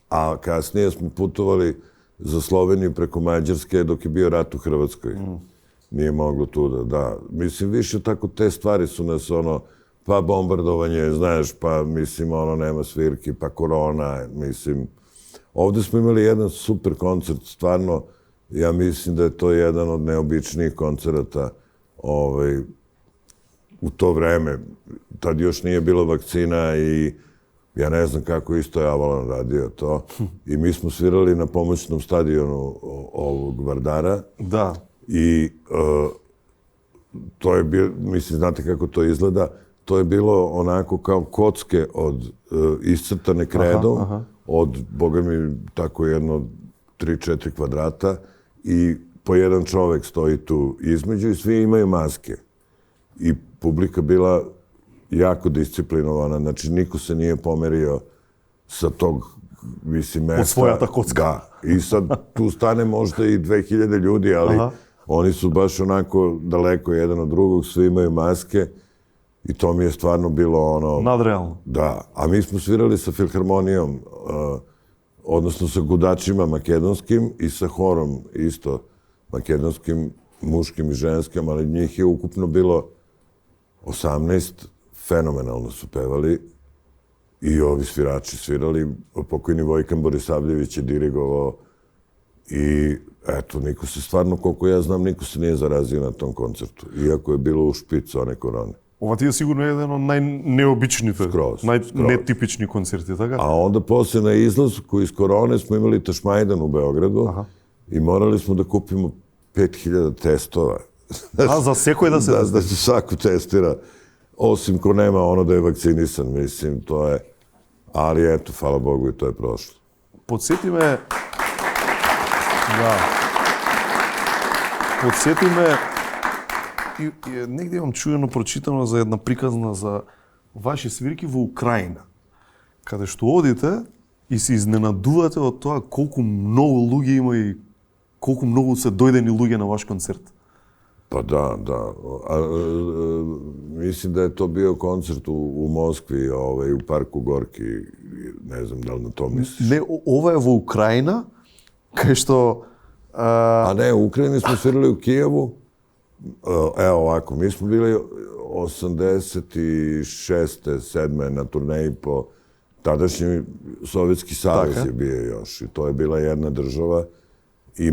A kasnije smo putovali za Sloveniju preko Mađarske dok je bio rat u Hrvatskoj. Nije moglo tu da. Mislim, više tako te stvari su nas pa bombardovanje, znaš, pa mislim, nema svirki, pa korona, mislim. Ovde smo imali jedan super koncert, stvarno, ja mislim da je to jedan od neobičnijih koncerata u to vreme. Tad još nije bilo vakcina i ja ne znam kako isto je Avalon radio to. I mi smo svirali na pomoćnom stadionu ovog Vardara. Da. I to je bilo, mislim, znate kako to izgleda, to je bilo onako kao kocke od iscrtane kredom, od, boga mi, tako jedno 3-4 kvadrata i po jedan čovek stoji tu između i svi imaju maske. I publika bila jako disciplinovana, znači niko se nije pomerio sa tog, mislim, mesta. Od svojata kocka. Da. I sad tu stane možda i 2000 ljudi, ali oni su baš onako daleko jedan od drugog, svi imaju maske i to mi je stvarno bilo nadrealno. Da, a mi smo svirali sa filharmonijom, odnosno sa gudačima makedonskim i sa horom isto makedonskim, muškim i ženskim, ali njih je ukupno bilo 18, fenomenalno su pevali i ovi svirači svirali. Pokojni Vojkan Borisavljević je dirigovao I eto, niko se stvarno, koliko ja znam, niko se nije zarazio na tom koncertu. Iako je bilo u špicu one korone. Ова ти е сигурно еден од најнеобичните, Скроз. најнетипични концерти, така? A onda poslije na izlasku iz korone smo imali Tašmajdan u Beogradu i morali smo da kupimo 5000 testova. А, за секој да се... Da se svako testira, osim ko nema ono da je vakcinisan, mislim, to je... Ali eto, hvala Bogu i to je prošlo. Подсети ме... Да. Подсети ме... И негде имам чуено прочитано за една приказна за ваши свирки во Украина, каде што одите и се изненадувате од тоа колку многу луѓе има и колку многу се дојдени ljude на ваш концерт. Pa da. Mislim da je to bio koncert u Moskvi, u parku Gorki, ne znam da li na to misliš. Не, ова е во Украина, кај што... A ne, u Ukrajini smo svirali u Kijevu. Evo ovako, mi smo bili 86. 7. na turneji po tadašnji Sovjetski savez je bio još i to je bila jedna država i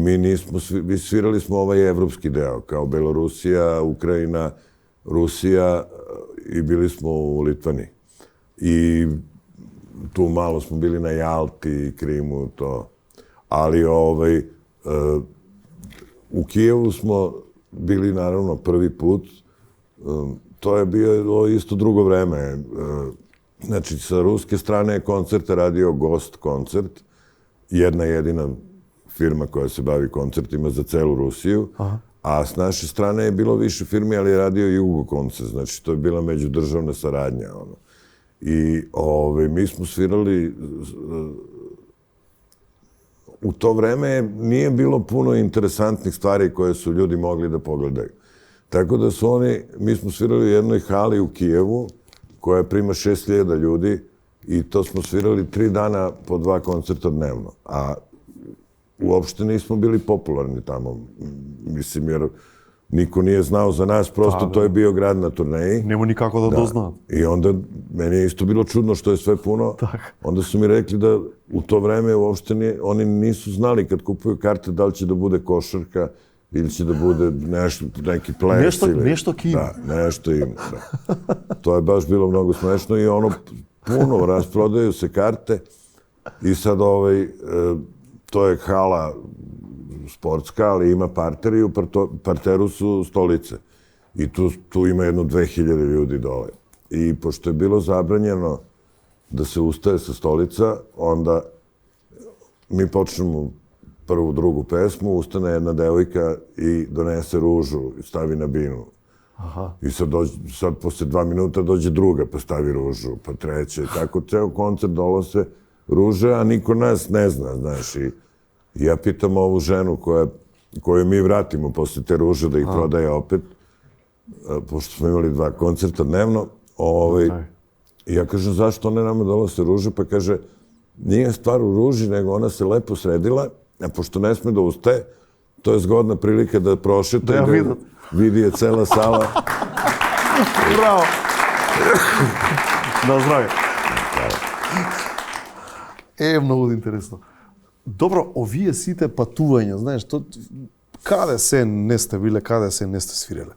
mi svirali smo ovaj evropski deo, kao Belorusija, Ukrajina, Rusija i bili smo u Litvani. I tu malo smo bili na Jalti, Krimu, to. Ali u Kijevu smo bili naravno prvi put. To je bio isto drugo vreme. Znači, sa ruske strane je koncert radio Gost koncert, jedna jedina firma koja se bavi koncertima za celu Rusiju, a s naše strane je bilo više firmi, ali je radio Jugo koncert, znači to je bila međudržavna saradnja. I mi smo svirali... U to vreme nije bilo puno interesantnih stvari koje su ljudi mogli da pogledaju. Tako da su mi smo svirali u jednoj hali u Kijevu, koja prima 6000 ljudi i to smo svirali 3 dana po 2 koncerta dnevno. A uopšte nismo bili popularni tamo, mislim, jer niko nije znao za nas, prosto to je bio grad na turneji. Nemo nikako da doznaат. I onda meni je isto bilo čudno što je sve puno. Onda su mi rekli da u to vreme uopšte oni nisu znali kad kupuju karte da li će da bude košarka ili će da bude neki ples. Nešto kim. Da, nešto ima. To je baš bilo mnogo smešno i puno rasprodaju se karte i sad to je hala sportska, ali ima parter i u parteru su stolice. I tu ima jedno 2000 ljudi dole. I pošto je bilo zabranjeno da se ustaje sa stolica, onda mi počnemo prvu, drugu pesmu, ustane jedna devojka i donese ružu i stavi na binu. I sad posle 2 minuta dođe druga pa stavi ružu, pa treća. Tako ceo koncert donose ruže, a niko nas ne zna, znaš. I ja pitam ovu ženu koju mi vratimo posle te ruže da ih prodaje opet, pošto smo imali 2 koncerta dnevno. I ja kažem, zašto one nama donose ruže? Pa kaže, nije stvar u ruži, nego ona se lepo sredila, a pošto ne sme da ustaje, to je zgodna prilika da prošeta i da vidi je cela sala. Браво! На здравје. Многу интересно. Добро, овие сите патувања, знаеш, каде се не сте биле, каде се не сте свиреле?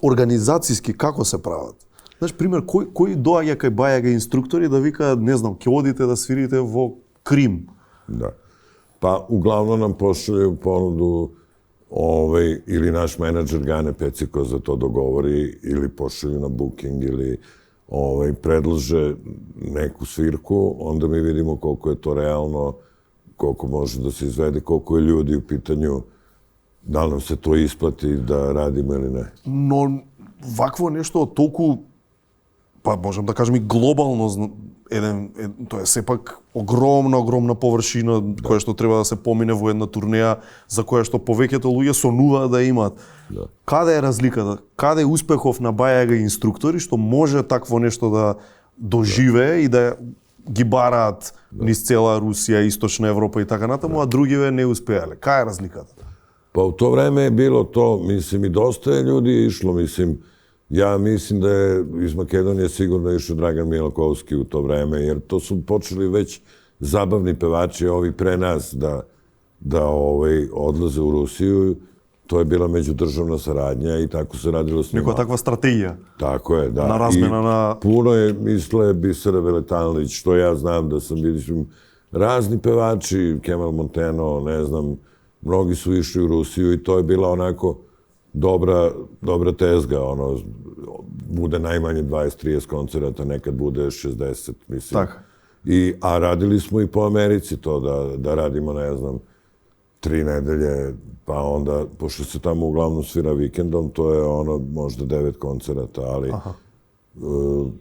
Организацијски како се прават? Знаеш, пример, кој доаѓа кај Бајага инструктори да вика, не знам, ќе одите да свирите во Крим? Da. Pa uglavnom nam pošalju ponudu ili naš menadžer Gane Peciko za to dogovori ili pošalju na booking ili predlože neku svirku, onda mi vidimo koliko je to realno, koliko može da se izvede, koliko je ljudi u pitanju, da li nam se to isplati da radimo ili ne. Но вакво нешто од толку, па можем да кажем и глобално, тоа е сепак огромна површина која што треба да се помине во една турнеја, за која што повеќето луѓе сонуваат да имаат. Каде е разликата? Каде е успехов на Бајага инструктори што може такво нешто да доживее и да ги бараат низ цела Русија, Источна Европа и така натаму, а другиве не успеале? Кај е разликата? Pa u to vreme je bilo to, mislim, i dosta je ljudi išlo, mislim, ja mislim da je iz Makedonije sigurno išao Dragan Milakovski u to vreme, jer to su počeli već zabavni pevači, ovi pre nas, da odlaze u Rusiju. To je bila međudržavna saradnja i tako se radilo s njima. Нека таква стратегија. Tako je, da. Na razmena na... Puno je, misle, Bisera Veletanlić, što ja znam da sam vidio, razni pevači, Kemal Monteno, ne znam, mnogi su išli u Rusiju i to je bila onako dobra tezga, bude najmanje 20-30 koncerata, nekad bude 60, mislim. Tako. A radili smo i po Americi to, da radimo, ne znam, 3 nedelje, pa onda, pošto se tamo uglavnom svira vikendom, to je možda 9 koncerata, ali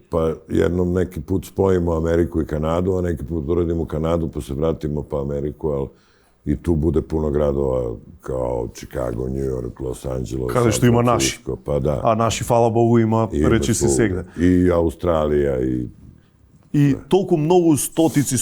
pa jednom neki put spojimo Ameriku i Kanadu, a neki put uradimo Kanadu, pa se vratimo pa Ameriku, ali i tu bude puno gradova kao Chicago, New York, Los Angeles. Каде што има наши. Pa da. А наши, фала Богу, има речи се сегде. I Australija И толку многу стотици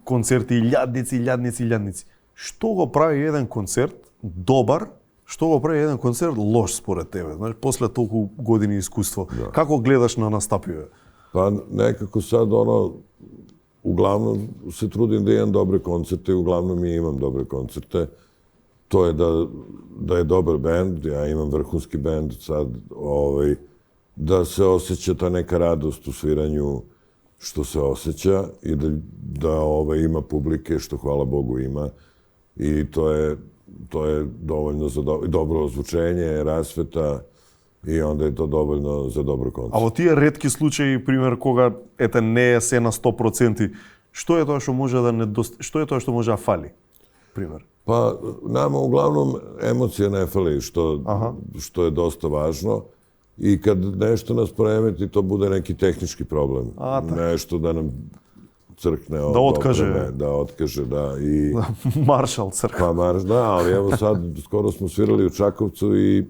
концерти, илјадници. Што го прави еден концерт добар, што го прави еден концерт лош според тебе? Знаеш, после толку години искуство, како гледаш на настапиве? Pa nekako sad uglavnom se trudim da imam dobre koncerte i uglavnom i imam dobre koncerte. To je da je dobar bend, ja imam vrhunski bend sad, da se osjeća ta neka radost u sviranju što se osjeća i da ima publike, što hvala Bogu ima. I to je dovoljno za dobro ozvučenje, rasveta i onda je to dovoljno za dobro koncert. А во тие ретки случаи, пример, кога не е се на 100%, што е тоа што може што е тоа што може да фали? Пример. Pa nama uglavnom emocija ne fali, što je dosta važno. I kad nešto nas poremeti, to bude neki tehnički problem. Nešto da nam crkne. Da otkaže. Da otkaže, da. Maršal crkne. Pa da, ali evo sad, skoro smo svirali u Čakovcu i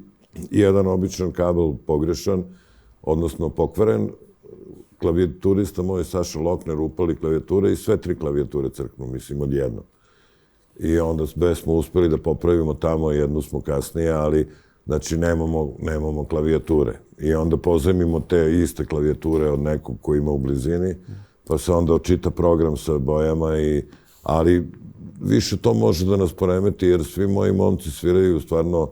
jedan običan kabel pogrešan, odnosno pokvaren. Klavijaturista moj Saša Lokner upali klavijature i sve 3 klavijature crknu, mislim, odjednom. I onda smo uspeli da popravimo tamo, jednu smo kasnije, ali znači nemamo klavijature. I onda pozajmimo te iste klavijature od nekog ko ima u blizini, pa se onda očita program sa bojama, ali više to može da nas poremeti, jer svi moji momci sviraju stvarno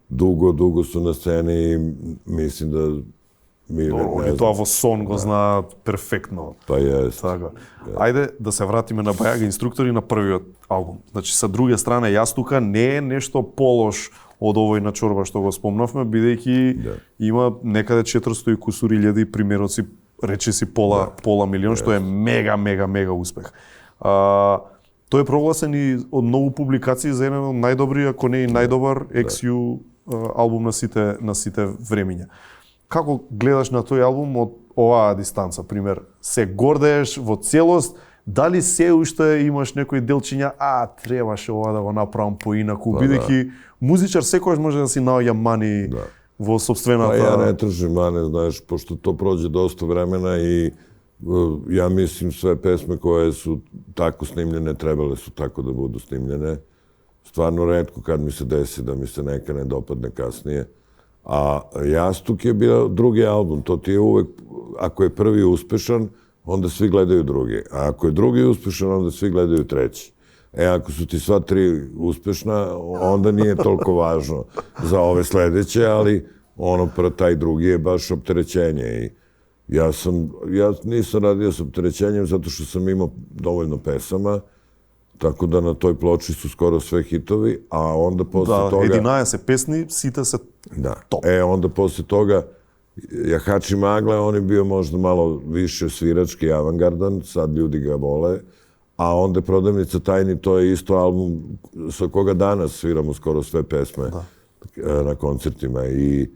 dugo su na sceni i mislim da Они тоа во сон го знаат перфектно. Па јест. Така. Ајде да се вратиме на Бајага Инструктори на првиот албум. Значи, са друга страна, Јастука не е нешто полош од овој на Чорба што го спомнавме, бидејќи има некаде 400 и кусури илјади примероци, речиси пола милион, што е мега успех. Тој е прогласен и од многу публикации за еден од најдобри, ако не и најдобар XU албум на сите времиња. Како гледаш на тој албум од оваа дистанца? Пример, се гордееш во целост, дали се уште имаш некои делчиња, требаше ова да го направам поинаку, бидејќи музичар секогаш може да си наоѓа мани во сопствената... Па ја не тržim mane, знаеш, пошто то проđe доста времена и ja mislim sve pesme koje su tako snimljene, trebale su tako da budu snimljene. Stvarno retko kad mi se desi da mi se neka ne dopadne kasnije. A Jastuk je bio drugi album, to ti je uvek, ako je prvi uspešan, onda svi gledaju drugi. A ako je drugi uspešan, onda svi gledaju treći. Ako su ti sva 3 uspešna, onda nije toliko važno za ove sledeće, ali taj drugi je baš opterećenje. I ja nisam radio s opterećenjem zato što sam imao dovoljno pesama, tako da na toj ploči su skoro sve hitovi, a onda posle toga... 11 pesni, sите се топ. Onda posle toga Jahači Magle, on je bio možda malo više svirački, avangardan, sad ljudi ga vole, a onda Prodavnica tajni, to je isto album sa koga danas sviramo skoro sve pesme na koncertima i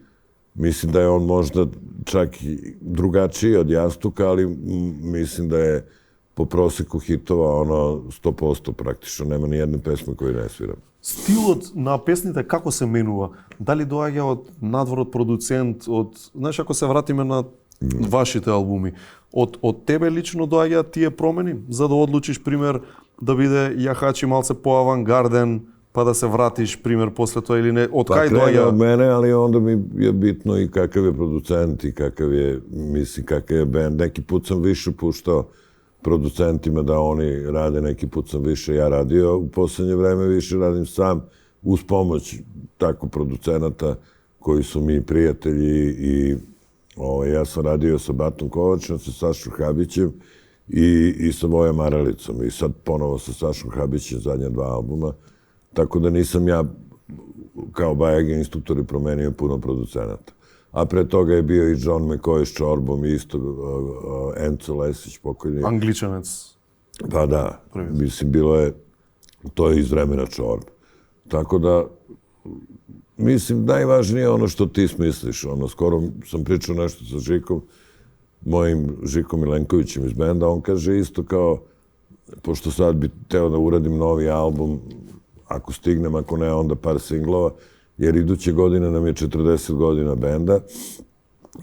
mislim da je on možda čak i drugačiji od Jastuka, ali mislim da je po proseku hitova 100% praktično, nema ni jedne pesme koju ne sviram. Стилот на песните како се менува? Дали доаѓа од надвор од продуцент, знаеш, ако се вратиме на вашите албуми, од тебе лично доаѓаат тие промени, за да одлучиш, пример, да биде Јахачи малце по-авангарден, па да се вратиш, пример, после тоа или не? Од кај доаѓа? Од мене, ali onda mi je bitno i kakav je producent i kakav je, mislim, kakav je band. Neki put sam više puštao producentima da oni rade, neki put sam više ja radio, u poslednje vreme više radim sam, uz pomoć tako producenata koji su mi prijatelji i ja sam radio sa Batom Kovačem, sa Sašom Habićem i sa Vojom Maralicom i sad ponovo sa Sašom Habićem zadnja 2 albuma, tako da nisam ja kao Bajaga instruktori promenio puno producenata. A pre toga je bio i John McCoy s Čorbom i isto Enzo Lesić pokojni. Angličanac. Pa da, mislim, bilo je, to je iz vremena Čorba. Tako da, mislim, najvažnije je ono što ti smisliš. Skoro sam pričao nešto sa Žikom, mojim Žikom Milenkovićem iz benda, on kaže isto kao, pošto sad bi teo da uradim novi album, ako stignem, ako ne, onda par singlova, jer iduće godine nam je 40 godina benda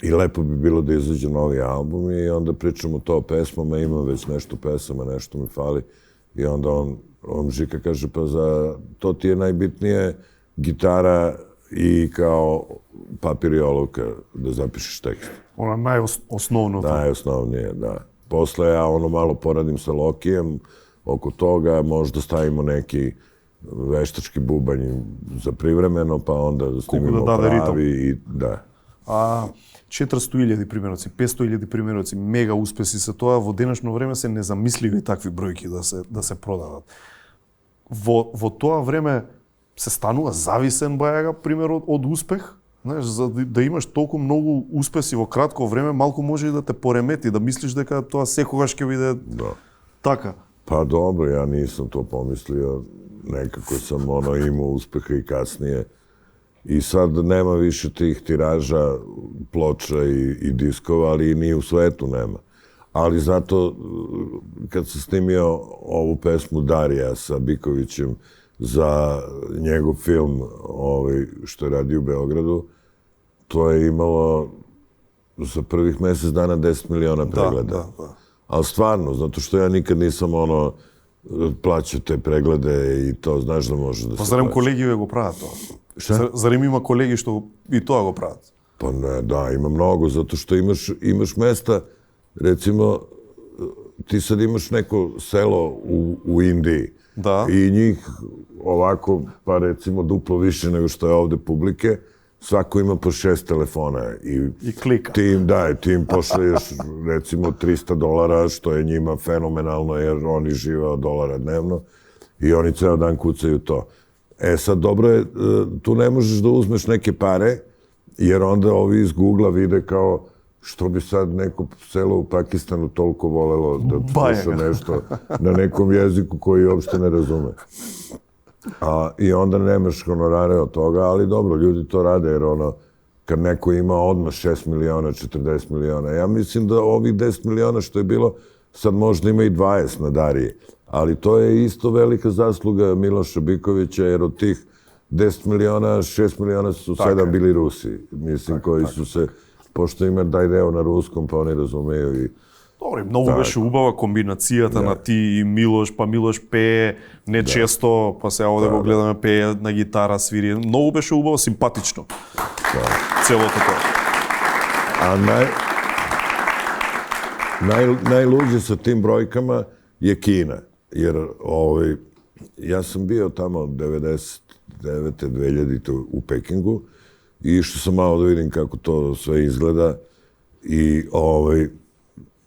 i lepo bi bilo da izađe novi album i onda pričamo to o pesmama, imam već nešto pesama, nešto mi fali i onda on Žika kaže, pa za to ti je najbitnije gitara i kao papir i olovka da zapišeš tekst. Ona najosnovno. Najosnovnije, da. Posle ja malo poradim sa Lokijem oko toga, možda stavimo neki veštački bubanj za privremeno, pa onda snimimo pravi i da. A 400.000 примероци, 500.000 примероци, мега успеси се тоа, во денешно време се незамисливи такви бројки да се продадат. Во тоа време се станува зависен Бајага, пример, од успех. Знаеш, за да имаш толку многу успеси во кратко време, малку може и да те поремети, да мислиш дека тоа секогаш ќе биде така. Pa dobro, ja nisam to pomislio, nekako sam imao uspeha i kasnije. I sad nema više tih tiraža, ploča i diskova, ali ni u svetu nema. Ali zato, kad sam snimio ovu pesmu Darija sa Bikovićem za njegov film što je radio u Beogradu, to je imalo za prvih mesec dana 10 miliona pregleda. Da. Ali stvarno, zato što ja nikad nisam plaćao te preglede i to, znaš da može da se plaća. Pa zarем колеги го прават тоа? Šta? Зарем има колеги што и тоа го прават? Pa ne, da, ima mnogo, zato što imaš mesta, recimo, ti sad imaš neko selo u Indiji i njih ovako, pa recimo duplo više nego što je ovde publike, svako ima po 6 telefona i klika. Ti im pošalješ recimo $300, što je njima fenomenalno jer oni žive od $1 dnevno i oni ceo dan kucaju to. Sad dobro je, tu ne možeš da uzmeš neke pare, jer onda ovi iz Google-a vide kao što bi sad neko selo u Pakistanu toliko volelo da sluša nešto na nekom jeziku koji uopšte ne razume. I onda nemaš honorare od toga, ali dobro, ljudi to rade jer kad neko ima odmah 6 miliona, 40 miliona. Ja mislim da ovih 10 miliona što je bilo, sad možda ima i 20 na Dariji. Ali to je isto velika zasluga Miloša Bikovića, jer od tih 10 miliona, 6 miliona su 7 bili Rusi. Mislim, koji su se, pošto ima taj deo na ruskom, pa oni razumeju i... Добре, многу беше убава комбинацијата на ти и Милош, па Милош пее не често, па сега овде го гледаме пее на гитара, свири. Многу беше убаво, симпатично. Целото тоа. A najluđe sa tim brojkama je Kina, jer ja sam bio tamo 99. 2000. u Pekingu i išao sam malo da vidim kako to sve izgleda i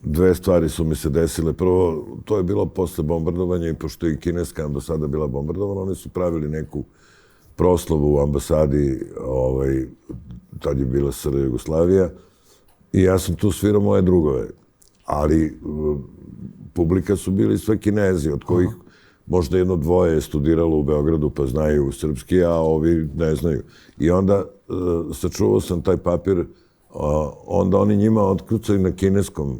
dve stvari su mi se desile. Prvo, to je bilo posle bombardovanja i pošto je kineska ambasada bila bombardovana, oni su pravili neku proslavu u ambasadi, tad je bila SR Jugoslavija, i ja sam tu svirao moje drugove. Ali publika su bili sve Kinezi, od kojih možda 1-2 je studiralo u Beogradu pa znaju srpski, a ovi ne znaju. I onda sačuvao sam taj papir, onda oni njima otkucaju na kineskom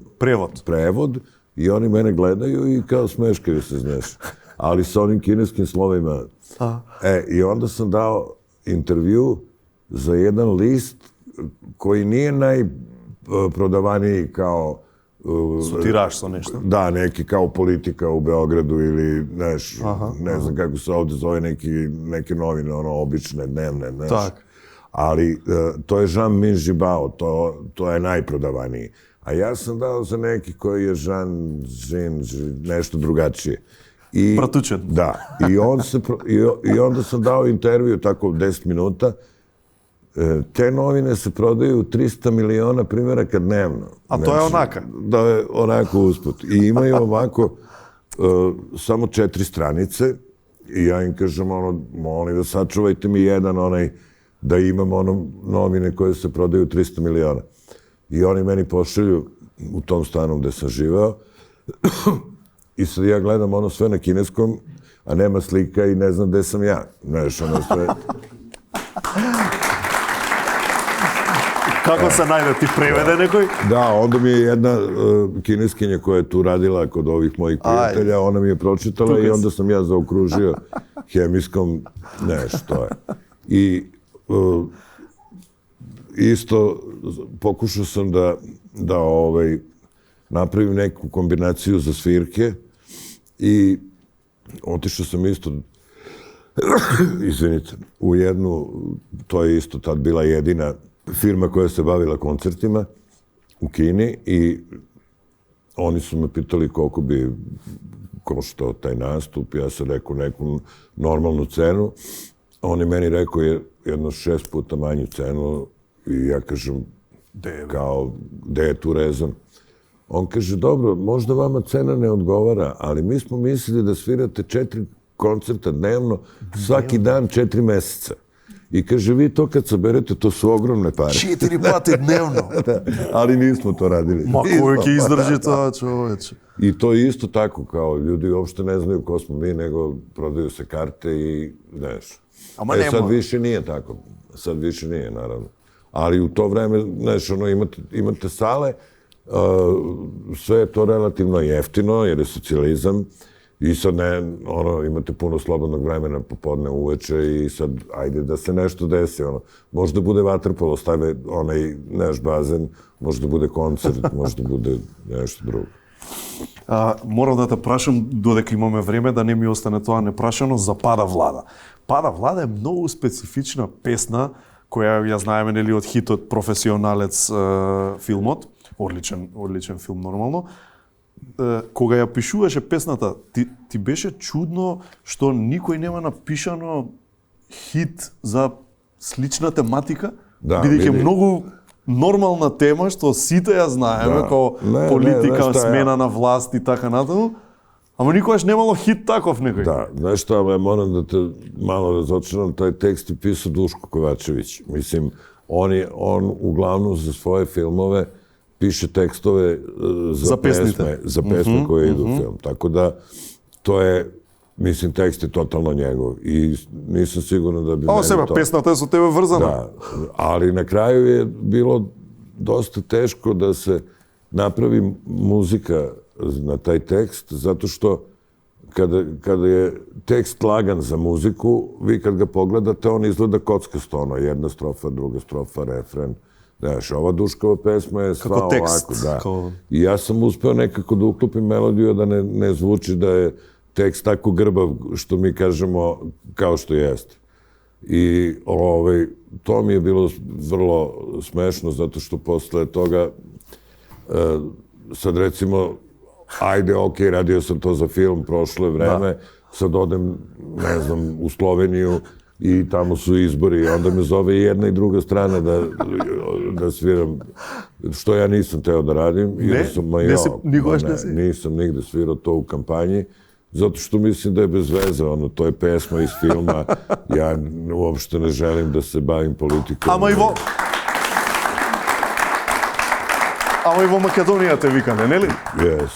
prevod i oni mene gledaju i kao smeškaju se, znaš. Ali sa onim kineskim slovima. I onda sam dao intervju za jedan list koji nije najprodavaniji kao... Sutiraš sa nešto? Da, neki kao Politika u Beogradu ili, znaš, ne znam kako se ovde zove, neke novine, obične, dnevne, znaš. Ali to je Jean Minji Bao, to je najprodavaniji. A ja sam dao za neki koji je nešto drugačije. I, Pratučen. Da. I onda sam dao intervju, tako 10 minuta. Te novine se prodaju 300 miliona primjeraka dnevno. A to je onaka? Da je onako usput. I imaju ovako samo 4 stranice i ja im kažem, molim da sačuvajte mi jedan da imam novine koje se prodaju 300 miliona. I oni meni pošalju u tom stanu gde sam živeo i sad ja gledam sve na kineskom, a nema slika i ne znam gde sam ja. Znaš, sve... Kako se najde, ti prevede nekoj? Da, onda mi je jedna kineskinja koja je tu radila kod ovih mojih prijatelja, ona mi je pročitala i onda sam ja zaokružio hemijskom, što je. I isto pokušao sam da napravim neku kombinaciju za svirke i otišao sam isto, izvinite, u jednu, to je isto tad bila jedina firma koja se bavila koncertima u Kini i oni su me pitali koliko bi koštao taj nastup. Ja sam rekao neku normalnu cenu. On je meni rekao jedno 6 puta manju cenu i ja kažem, gde je tu rezon? On kaže, dobro, možda vama cena ne odgovara, ali mi smo mislili da svirate 4 koncerta dnevno, svaki dan 4 meseca. I kaže, vi to kad saberete, to su ogromne pare. 4 pati dnevno. Ali nismo to radili. Ma koji će izdrži to, čoveče. I to je isto tako, kao ljudi uopšte ne znaju ko smo mi, nego prodaju se karte i znaš. Sad više nije tako. Sad više nije, naravno. Ali u to vreme, znaš, imate sale, sve je to relativno jeftino, jer je socijalizam. I sad imate puno slobodnog vremena popodne uveče i sad ajde da se nešto desi. Možda bude vaterpolo, stave naš bazen, možda bude koncert, možda bude nešto drugo. Морам да те прашам, додека имаме време, да не ми остане тоа непрашано, за Пада Влада. Пада Влада е многу специфична песна, која ја знаеме нели од хитот Професионалец филмот, одличен филм нормално. Кога ја пишуваше песната, ти беше чудно што никој нема напишано хит за слична тематика, бидејќи многу нормална тема што сите ја знаеме, како политика, смена на власт и така натаму, ама никогаш немало хит таков некој. Да, знаеш што, морам да те мало разочарам, тај текст е писao Duško Kovačević. Mislim, on uglavnom za svoje filmove piše tekstove za pesme koje idu u film. Tako da, to je, mislim, tekst je totalno njegov i nisam siguran da bi meni to... Ovo pesната je sa tebe vrzana. Da, ali na kraju je bilo dosta teško da se napravi muzika na taj tekst, zato što kada je tekst lagan za muziku, vi kad ga pogledate, on izgleda kockasto, jedna strofa, druga strofa, refren. Znaš, ova Duškova pesma je sva ovako, da. I ja sam uspeo nekako da uklopim melodiju, da ne zvuči da je tekst tako grbav, što mi kažemo, kao što jeste. I to mi je bilo vrlo smešno, zato što posle toga, sad recimo, ajde, okej, radio sam to za film, prošlo je vreme, sad odem, ne znam, u Sloveniju, i tamo su izbori i onda me zove i jedna i druga strana da sviram, što ja nisam teo da radim. Nisam nigde svirao to u kampanji, zato što mislim da je bez veze, to je pesma iz filma, ja uopšte ne želim da se bavim politikom. Ама i vo Makedonija te vikane, ne li? Jes,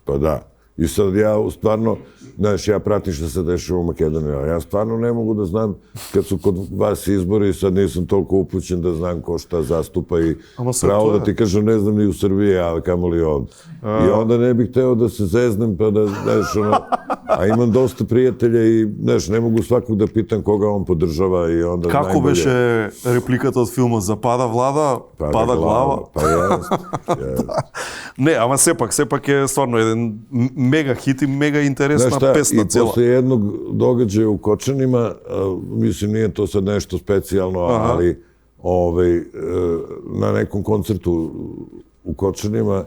pa da. I sad ja stvarno, znaš, ja pratim što se dešava u Makedoniji, a ja stvarno ne mogu da znam, kad su kod vas izbori, sad nisam toliko upućen da znam ko šta zastupa i pravo da ti kažem, ne znam ni u Srbiji, ali kamoli ovdje. I onda ne bih hteo da se zeznem, pa da, znaš, a imam dosta prijatelja i, znaš, ne mogu svakog da pitam koga on podržava i onda najbolje... Како беше репликата од филмот за Пада Влада, Пада глава? Па јас. Не, ама сепак е стварно еден мега хит и мега интересна песна цела. I posle jednog događaja u Kočanima, mislim, nije to sad nešto specijalno, ali na nekom koncertu u Kočanima,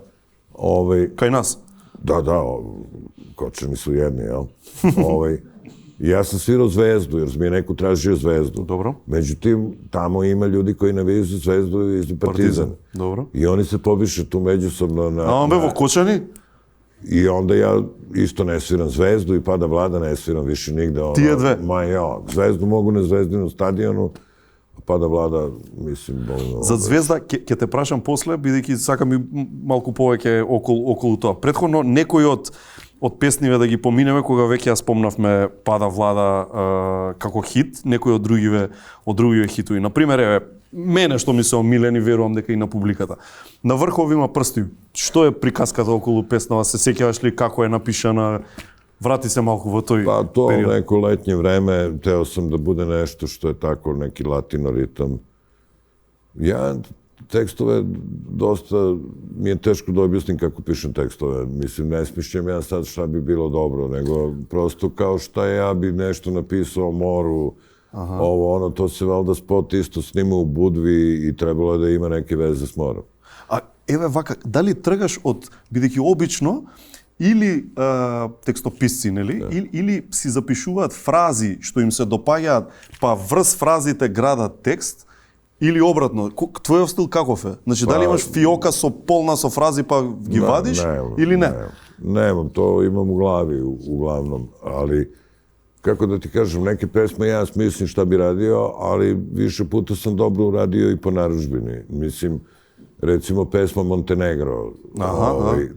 Kaj nas? da, Kočani su jedni, jel? Ja sam svirao Zvezdu, jer mi je neko tražio Zvezdu. Dobro. Međutim, tamo ima ljudi koji navijaju za Zvezdu i za Partizan. Dobro. I oni se pobiše tu međusobno na... A on bе во Кочани? I onda ja isto ne sviram Zvezdu i Pada Vlada ne sviram više nigde. Tije dve? Zvezdu mogu na Zvezdinom stadionu, a Pada Vlada, mislim... За Звезда, ќе те прашам после, бидејќи сакам и малку повеќе околу тоа. Претходно, некои од песниве да ги поминеме, кога веќе ја спомнавме Пада Влада како хит, некои од другиве хитови. Например, еве, мене што ми се омилени, верувам дека и на публиката. На врхов има прсти. Што е приказката околу песнава? Се сеќаваш ли како е напишана? Врати се малку во тој Pa to период. neko letnje vreme, teo sam da bude nešto što je tako neki latino ritam. Ja tekstove dosta, mi je teško da objasnim kako pišem tekstove. Mislim, ne smišljam ja sad šta bi bilo dobro, nego prosto kao šta ja bi nešto napisao o moru, ovo, ono, to se valjda spot isto snima u Budvi i trebalo je da ima neke veze s morom. А еве вака, дали тргаш од, бидејќи обично или текстописци, нели, или си запишуваат фрази што им се допаѓаат, па врз фразите градат текст, или обратно, твојов стил каков е? Значи, дали имаш фиока со полна со фрази па ги вадиш, или не? Nemam, to imam u glavi uglavnom, ali kako da ti kažem, neke pesme ja smislim šta bi radio, ali više puta sam dobro uradio i po narudžbini. Mislim, recimo pesma Montenegro,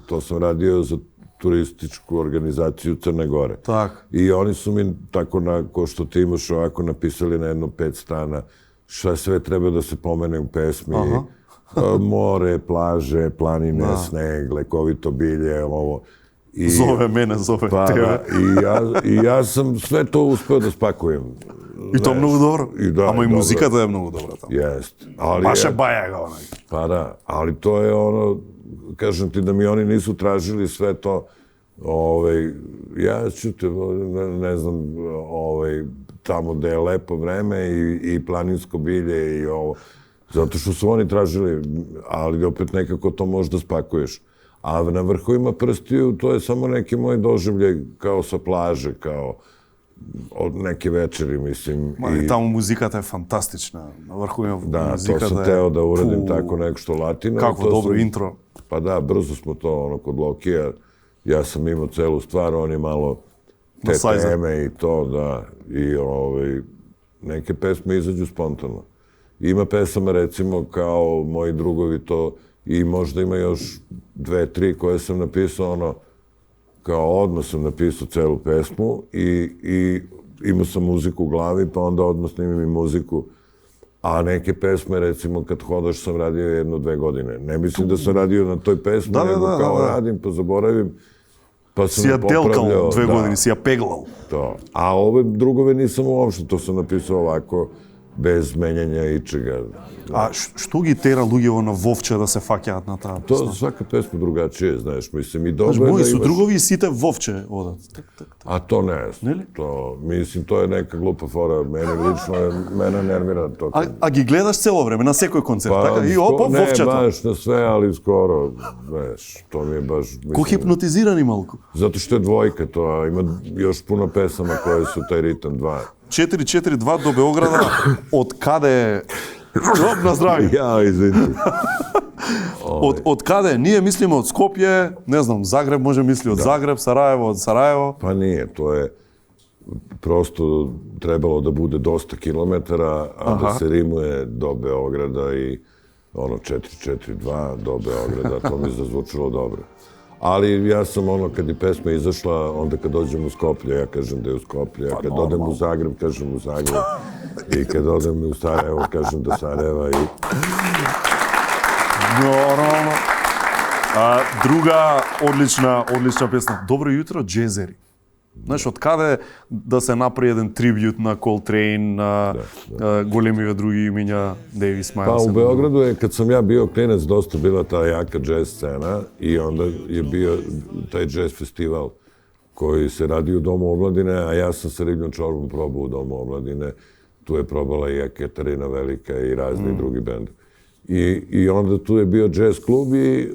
to sam radio za turističku organizaciju Crne Gore. Tak. I oni su mi tako, ko što ti imaš ovako, napisali na jedno 5 strana šta sve treba da se pomene u pesmi. More, plaže, planine, sneg, lekovito bilje, ovo. Zove mene, zove tebe. I ja sam sve to uspeo da spakujem. И тоа многу добро. Ама и dobro. музиката е многу добра таму. Jest. Ali Баше бајага онај. Pa da, ali to je ono, kažem ti da mi oni nisu tražili sve to, ja ću te, ne znam, tamo da je lepo vreme i planinsko bilje i ovo, zato što su oni tražili, ali opet nekako to možda spakuješ. A na vrhovima prstiju to je samo neki moj doživljaj kao sa plaže, kao od neke večeri, mislim. Таму музиката е фантастична. На врховima Da, музиката to sam teo da uradim tako nešto latino. Како добро интро. Pa da, brzo smo to, kod Lokija, ja sam imao celu stvar, on je malo te teme i to, da, i neke pesme izađu spontano. Ima pesama, recimo, kao moji drugovi to, i možda ima još 2-3 koje sam napisao, kao odmah sam napisao celu pesmu i imao sam muziku u glavi, pa onda odmah snimim i muziku. A neke pesme, recimo, kad hodaš sam radio 1-2 godine. Ne mislim da sam radio na toj pesmi, nego kao radim, pa zaboravim, pa sam je popravljao. Si ja delkal 2 godine, si ja peglal. To. A ove drugove nisam uopšte, to sam napisao ovako, bez menjanja ičega. A што ги тера луѓето на Вовче да се фаќаат на таа To песна? svaka pesma drugačije, znaš, mislim, i dobro Знаеш, je da мои imaš... супругови и сите Вовче одат. A to ne znam. Neli? To, mislim, to je neka glupa fora. Mene nervira to. А ги гледаш цело време, на секој концерт, Pa, така? И опа, ne Вовчето. baš na sve, ali skoro, znaš, to mi je baš... Ко хипнотизирани малку. Zato što je dvojka to, a ima još puno pesama koje su taj ritam 2. 442 до Београда, од каде... Оп, на здравје. Ja, izvinite. Од каде? Ние мислиме од Скопје, не знам, Загреб може мисли од Загреб, Сараево од Сараево. Pa nije, to je prosto trebalo da bude dosta kilometara, a da se rimuje do Beograda i 442 do Beograda, to mi je zazvučilo dobro. Ali ja sam kad je pesma izašla, onda kad dođem u Skoplje, ja kažem da je u Skoplje, a kad odem u Zagreb, kažem u Zagreb. I kad odem u Sarajevo, kažem da Sarajeva i... Нормално. Друга одлична песна. Добро јутро, джезери. Знаеш, од каде да се направи еден трибјут на Колтрейн, на големиве други имиња, Дејвис Смайл? Pa u Beogradu je, kad sam ja bio klinac, dosta bila ta jaka džez scena i onda je bio taj džez festival koji se radi u Domu omladine, a ja sam sa Ribljom Čorbom probao u Domu omladine. Tu je probala i Ekaterina Velika i razni drugi bend. I onda tu je bio jazz klub i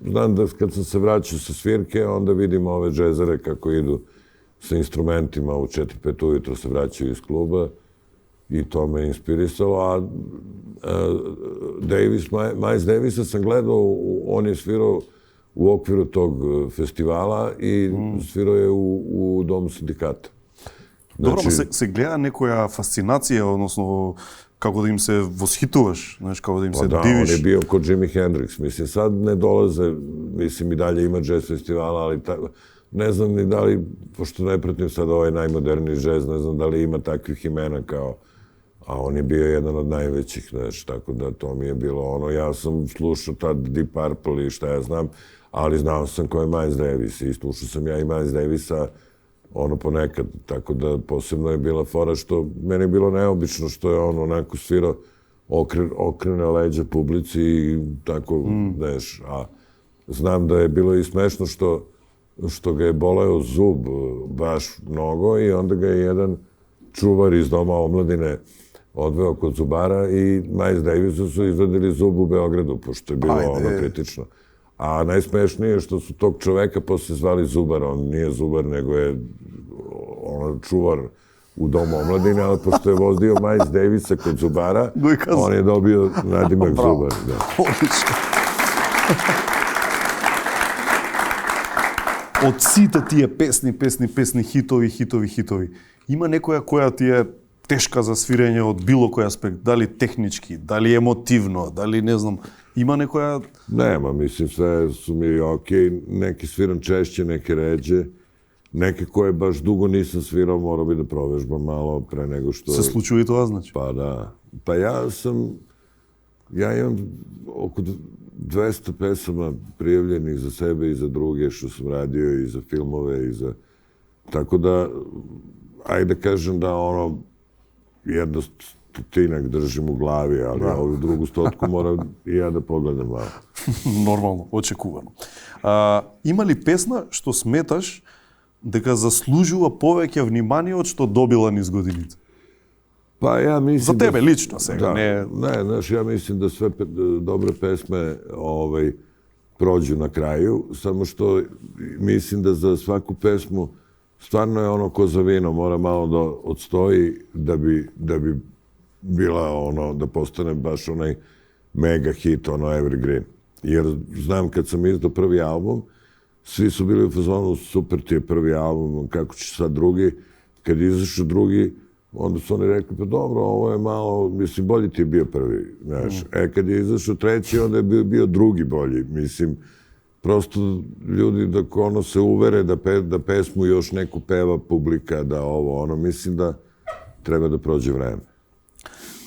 znam da kad sam se vraćao sa svirke, onda vidim ove džezere kako idu sa instrumentima u 4-5 ujutro se vraćaju iz kluba i to me inspirisalo, a Miles Davisa sam gledao, on je svirao u okviru tog festivala i svirao je u Domu sindikata. Добро, се гледа некоја фасцинација, односно како да им се восхитуваш, знаеш, како да им се Da, on дивиш. je bio kod Jimi Hendrix. Mislim, sad ne dolaze, mislim, i dalje ima jazz festivala, ali ne znam ni da li, pošto ne pratim sad ovaj najmoderniji jazz, ne znam da li ima takvih imena kao, a on je bio jedan od najvećih, znaš, tako da to mi je bilo ono, ja sam slušao tad Deep Purple i šta ja znam, ali znao sam ko je Miles Davis i slušao sam ja i Miles Davisa ono ponekad, tako da posebno je bila fora što meni je bilo neobično što je on onako svirao okrene leđa publici i tako, znaš, a znam da je bilo i smešno što ga je boleo zub baš mnogo i onda ga je jedan čuvar iz Doma omladine odveo kod zubara i Miles Davisu su izvadili zub u Beogradu, pošto je bilo ono kritično. A najsmešnije je što su tog čoveka posle zvali zubar, on nije zubar, nego je ono čuvar u Domu omladine, ali pošto je vozio Miles Davisa kod zubara, on je dobio nadimak zubar. Одлично. Од сите тие песни, хитови, има некоја која ти е тешка за свирење од било кој аспект, дали технички, дали емотивно, дали не знам, има некоја... Nema, mislim, sve su mi okej, neki sviram češće, neke ređe, neke koje baš dugo nisam svirao, morao bi da provežbam malo pre nego što... Се случува и тоа, значи? Pa da. Pa ja imam oko 200 pesama prijavljenih za sebe i za druge što sam radio i za filmove i za... Tako da, ajde kažem da ono, jedno stotinak držim u glavi, ali ovu drugu stotku moram i ja da pogledam malo. Нормално, очекувано. Има ли песна што сметаш дека заслужува повеќе внимание од што добила низ годините? Pa ja mislim... За тебе лично сега, не... Ne, znaš, ja mislim da sve dobre pesme prođu na kraju, samo što mislim da za svaku pesmu stvarno je ono ko za vino, mora malo da odstoji da bi bila ono, da postane baš onaj mega hit, ono evergreen. Jer znam kad sam izdao prvi album, svi su bili u fazonu super ti je prvi album, kako će sad drugi. Kad je izašao drugi, onda su oni rekli, pa dobro, ovo je malo, mislim, bolji ti je bio prvi, znaš. Kad je izašao treći, onda je bio drugi bolji, mislim. Prosto ljudi da ono se uvere da pesmu još neku peva publika, da ovo, ono, mislim da treba da prođe vreme.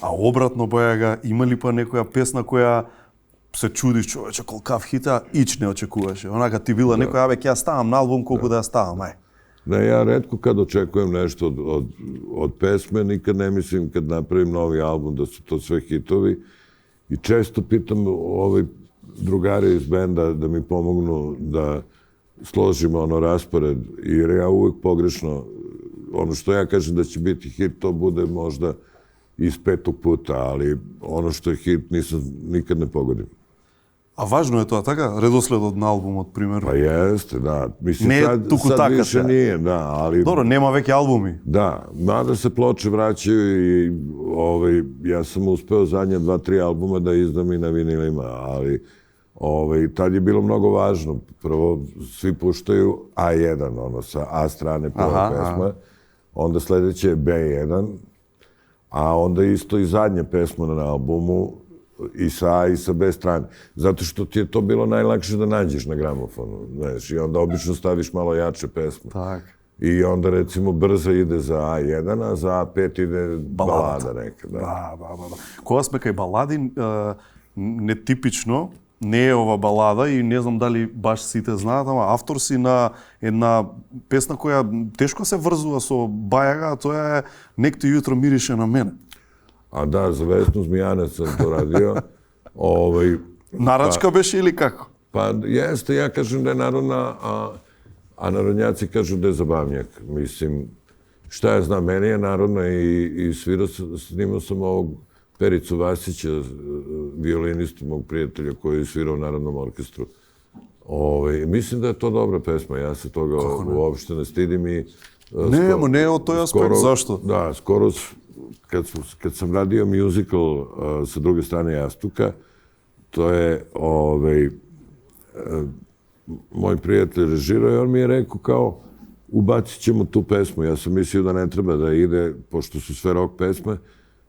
А обратно, Бојага, има ли па некоја песна која се чудиш, човече, колкав хита, ич не очекуваше? Онака ти била некоја, абе, ќе ја ставам на албум, колку да ја ставам, ај. Ne, ja retko kad očekujem nešto od pesme, nikad ne mislim kad napravim novi album da su to sve hitovi. I često pitam drugare iz benda da mi pomognu da složimo ono raspored, jer ja uvijek pogrešno, ono što ja kažem da će biti hit, to bude možda iz 5. puta, ali ono što je hit nikad ne pogodim. А важно е тоа, така? Редоследот на албумот, примерно. Pa jeste, da. Mislim, Не туку sad така više nije, da, ali... Добро, нема веќе албуми. Da, mada se ploče vraćaju i ja sam uspeo zadnje 2-3 albuma da izdam i na vinilima, ali tad je bilo mnogo važno. Prvo, svi puštaju A1, ono, sa A strane prva pesma, onda sledeće je B1, a onda isto i zadnja pesma na albumu, i sa A i sa B strane. Zato što ti je to bilo najlakše da nađeš na gramofonu, znaš, i onda obično staviš malo jače pesme. Так. I onda recimo brza ide za A1, a za A5 ide balada neka. Да. Кога сме кај балади, нетипично, не е ова балада и не знам дали баш сите знаат, ама автор си на една песна која тешко се врзува со Бајага, а тоа е Некто јутро мирише на мене. A da, za Vesnu Zmijanac sam to radio. Нарачка беше или како? Pa jeste, ja kažem da je narodna, a narodnjaci kažu da je zabavnjak. Mislim, šta ja znam, meni je narodna i snimao sam ovog Pericu Vasića, violinistu mog prijatelja koji je svirao u Narodnom orkestru. Mislim da je to dobra pesma, ja se toga uopšte ne stidim i... Ne, o toj aspekt, zašto? Da, skoro kad sam radio musical sa druge strane Jastuka, to je moj prijatelj režirao i on mi je rekao kao ubacit ćemo tu pesmu. Ja sam mislio da ne treba da ide, pošto su sve rock pesme.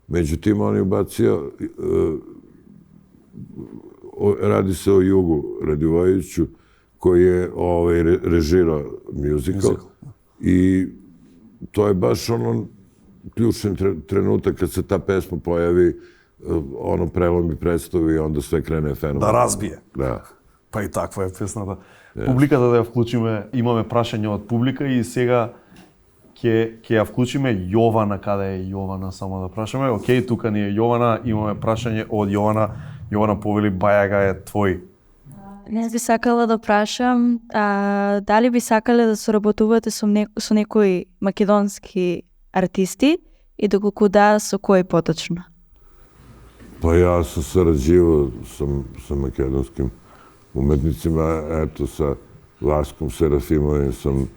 Međutim, on je ubacio, radi se o Jugu Radivojeviću, koji je režirao musical. I to je baš ključni trenutak kad se ta pesma pojavi, prelomi predstavi i onda sve krene fenomen. Да разбие. Да. Па и таква е песната. Публиката да ја вклучиме, имаме прашање од публика и сега ќе ја вклучиме Јована, каде е Јована, само да прашаме. Океј, тука ни е Јована, имаме прашање од Јована. Јована повели, Бајага е твој. Не би сакала да прашам, дали би сакале да соработувате со некои македонски артисти и доколку да, со кој поточно? Pa ja sam sarađivao sa makedonskim umetnicima, eto sa Vaskom Serafimovim sam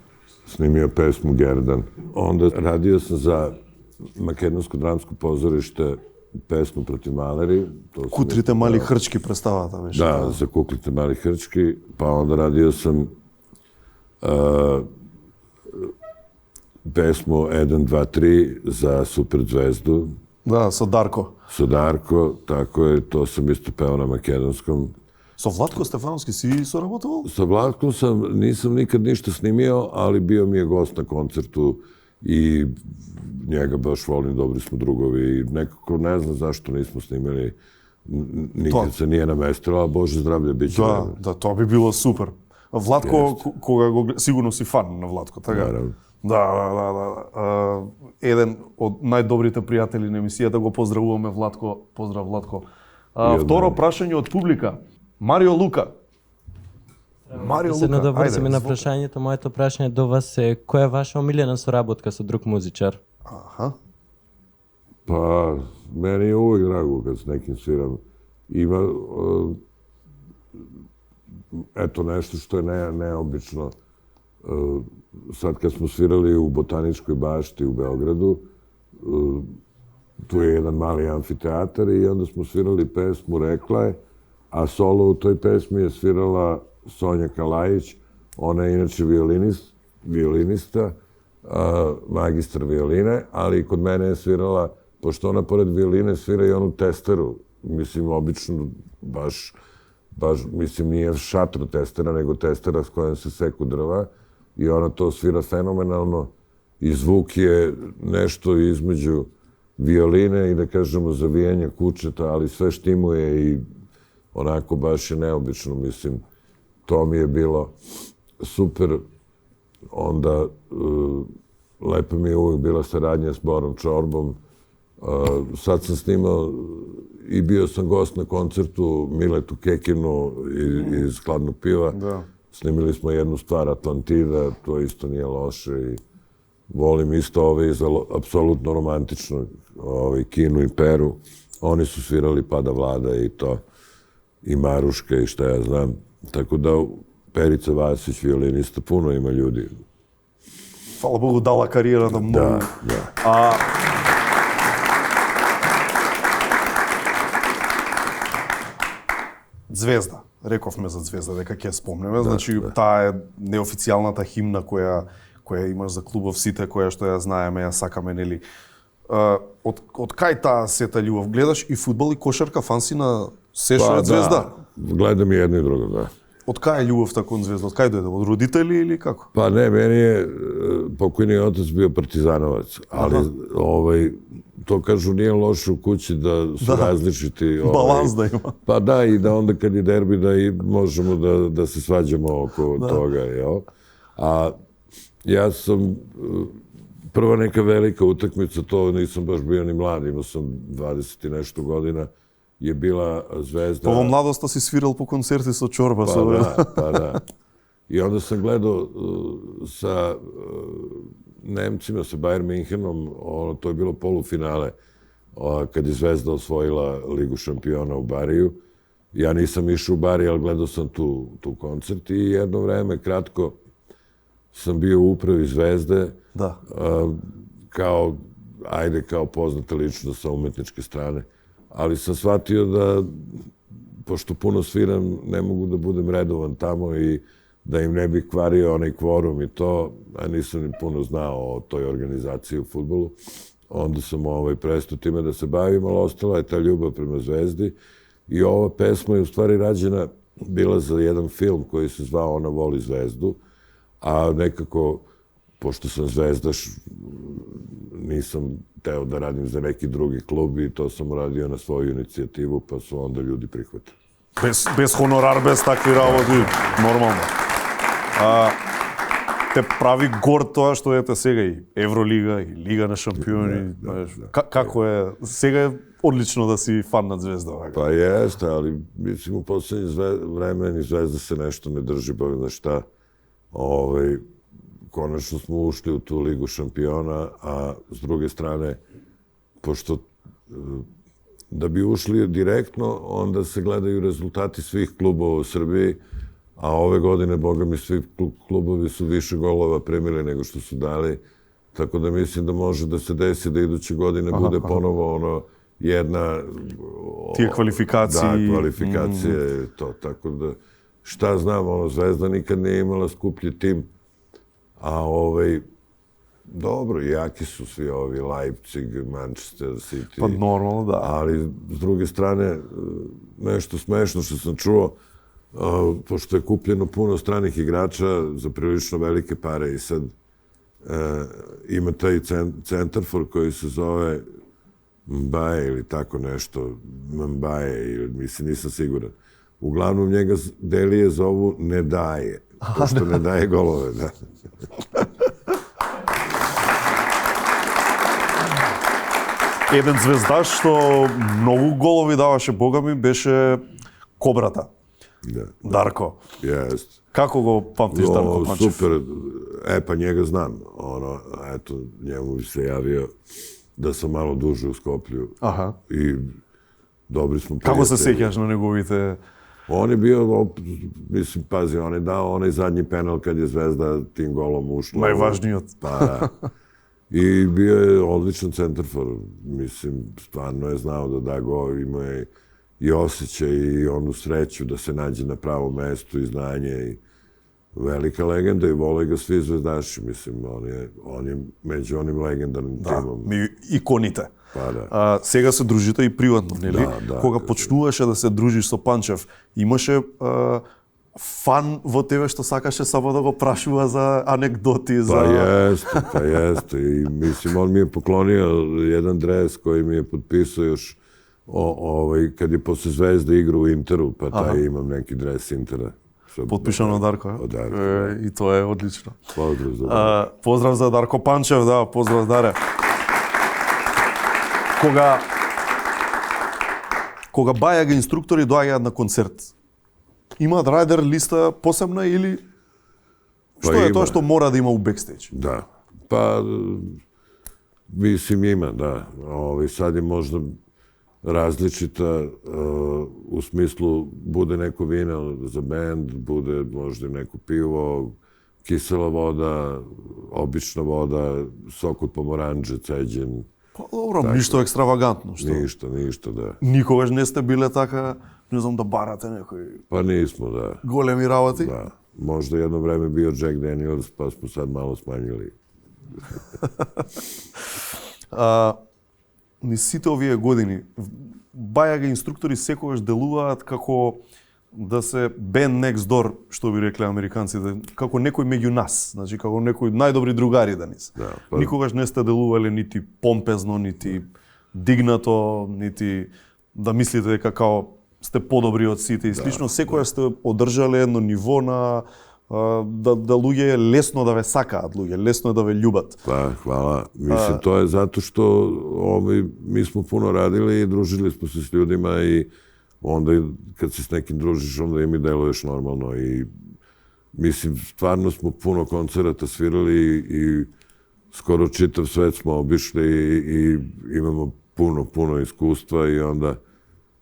snimio pesmu Gerdan. Onda radio sam za makedonsko dramsko pozorište pesmu Protiv maleri. Кутрите мали хрчки представата беше. Da, za Kuklite mali hrčki, pa onda radio sam pesmu 1, 2, 3 za Super zvezdu. Да, со Дарко. Sa Darko, tako je, to sam isto peo na makedonskom. Со Владко Стефановски си соработувал? Sa Vlatkom nisam nikad ništa snimio, ali bio mi je gost na koncertu i njega baš volim, dobri smo drugovi i nekako ne znam zašto nismo snimili, nikad se nije namestilo, a Bože zdravlje, bit će vreme. Да, тоа би било супер. Владко, кога го сигурно си фан на Владко, така? Наравно. Да. Еден од најдобрите пријатели на емисијата, го поздравуваме Владко. Поздрав, Владко. Второ прашање од публика. Марио Лука. Марио Се Лука, надоврзаме ајде, на звука. прашањето. Моето прашање до вас е која е ваша омилена соработка со друг музичар? Аха. Pa, meni je uvek drago kad s nekim sviram. Ima, eto, nešto što je neobično. Sad kad smo svirali u Botaničkoj bašti u Beogradu, tu je jedan mali amfiteatar i onda smo svirali pesmu Rekla je, a solo u toj pesmi je svirala Sonja Kalajić. Ona je inače violinista, magistar violine, ali kod mene je svirala, pošto ona pored violine svira i onu testeru, mislim, obično baš, mislim, nije šatro testera, nego testera s kojom se seku drva i ona to svira fenomenalno i zvuk je nešto između violine i da kažemo zavijanja kučeta, ali sve štimuje i onako baš je neobično, mislim, to mi je bilo super. Onda lepa mi je uvijek bila saradnja s Borom Čorbom. Sad sam snimao i bio sam gost na koncertu Miletu Kekinu iz Hladnog piva. Da. Snimili smo jednu stvar Atlantida, to isto nije loše i volim isto apsolutno romantično Kinu i Peru. Oni su svirali Pada Vlada i to, i Maruška i šta ja znam. Tako da Perica Vasić, violinista, puno ima ljudi. Фала Богу, дала кариерата многу. Da. Звезда. Рековме за Звезда, дека ќе спомнеме. Значи, таа е неофицијалната химна која имаш за клубов сите, која што ја знаеме, ја сакаме, нели. Од кај таа сета љубов? Гледаш и фудбал и кошарка, фанси на се што е Звезда? Gledam i jedno i drugo, da. Од кај е љубовта кон Звезда? Од кај дојде? Од родители или како? Pa ne, meni je pokojni otac bio partizanovac, ali to kažu nije loše u kući da su različiti. Balans da ima. Pa da, i da onda kad je derbi da i možemo da se svađamo oko toga, jel? A ja sam, prva neka velika utakmica, to nisam baš bio ni mlad, imao sam 20 i nešto godina, je bila Zvezda. Во младоста си свирал по концерти со Чорба. Pa da. I onda sam gledao sa Nemcima, sa Bayern Münchenom, to je bilo polufinale kad je Zvezda osvojila Ligu šampiona u Bariju. Ja nisam išao u Bari, ali gledao sam tu koncert i jedno vreme, kratko, sam bio u upravi Zvezde. Da. Kao poznata ličnost sa umetničke strane. Ali sam shvatio da, pošto puno sviram, ne mogu da budem redovan tamo i da im ne bih kvario onaj kvorum i to, a nisam ni puno znao o toj organizaciji u fudbalu. Onda sam prestao time da se bavim, ali ostala je ta ljubav prema Zvezdi. I ova pesma je u stvari rađena bila za jedan film koji se zvao Ona voli Zvezdu, a nekako, pošto sam zvezdaš, nisam teo da radim za neki drugi klub i to sam radio na svoju inicijativu, pa su onda ljudi prihvatili. Без хонорар, без такви работи, нормално. Те прави горд тоа што ете сега и Евролига и Лига на шампиони. Како е? Сега е одлично да си фан на Звезда. Pa jeste, ali mislim u poslednje vreme ni Zvezda se nešto ne drži, bavim na šta. Konačno smo ušli u tu Ligu šampiona, a s druge strane, pošto da bi ušli direktno, onda se gledaju rezultati svih klubova u Srbiji, a ove godine, boga mi, svi klubovi su više golova primili nego što su dali, tako da mislim da može da se desi da iduće godine bude ponovo jedna... Tije kvalifikacije. Da, kvalifikacije, to, tako da šta znam, Zvezda nikad nije imala skuplji tim, a dobro, jaki su svi ovi, Leipzig, Manchester City. Pa normalno, da. Ali, s druge strane, nešto smešno što sam čuo, pošto je kupljeno puno stranih igrača za prilično velike pare i sad ima taj centarfor koji se zove Mbaje ili tako nešto, Mbaje, mislim, nisam siguran. Uglavnom njega Delije zovu ne daje, pošto ne daje golove, da. Еден звездаш што многу голови даваше, бога ми, беше Кобрата. Дарко. Jest. Како го памтиш Дарко Панчев? Super, pa njega znam. Eto, njemu bi se javio da sam malo duže u Skoplju. Аха. I dobri smo Како се prijatelji. сеќаш на неговите... On je bio, mislim, pazi, on je dao onaj zadnji penal kad je Zvezda tim golom ušla. Најважниот. Pa da. I bio je odličan centarfor. Mislim, stvarno je znao da da gol, imao je i osjećaj i onu sreću da se nađe na pravom mestu i znanje i velika legenda i vole ga svi zvezdaši. Mislim, on je među onim legendarnim timom. Иконите. Pa da. Сега се дружите и приватно, нели? Да. Кога почнуваше да се дружиш со Панчев, имаше фан во тебе што сакаше само да го прашува за анекдоти, за... Pa jeste. I mislim, on mi je poklonio jedan dres koji mi je potpisao još kad je posle Zvezde igrao u Interu, pa taj imam neki dres Intera. Потпишано од Дарко, Од Дарко. И тоа е одлично. Pozdrav za Darko. Поздрав за Дарко Панчев, да, поздрав Даре. Кога бајага инструктори доаѓаат на концерт, имаат рајдер листа посебна или што е тоа што мора да има у бекстејдж? Da. Pa, mislim ima, da. Sad je možda različita u smislu bude neko vino za bend, bude možda neko pivo, kisela voda, obična voda, sok od pomoranđe, ceđen. Па добро, ништо екстравагантно, што? Ništa, da. Никогаш не сте биле така, не знам, да барате некои Pa nismo, da. големи работи? Da. Možda jedno vreme bio Jack Daniels, pa smo sad malo smanjili. Низ сите овие години, бајага инструктори секогаш делуваат како да се band next door, што би рекле американците, како некој меѓу нас, значи како некои најдобри другари да ни се. Да, Никогаш не сте делувале нити помпезно, нити дигнато, нити да мислите дека као сте подобри од сите и слично. Секогаш сте одржале едно ниво на da ljude je lesno da ve sakaat ljude, lesno je da ve ljubat. Pa, hvala. Mislim, to je zato što mi smo puno radili i družili smo se s ljudima i onda kad se s nekim družiš, onda im i deluješ normalno i mislim, stvarno smo puno koncerata svirali i skoro čitav svet smo obišli i imamo puno iskustva i onda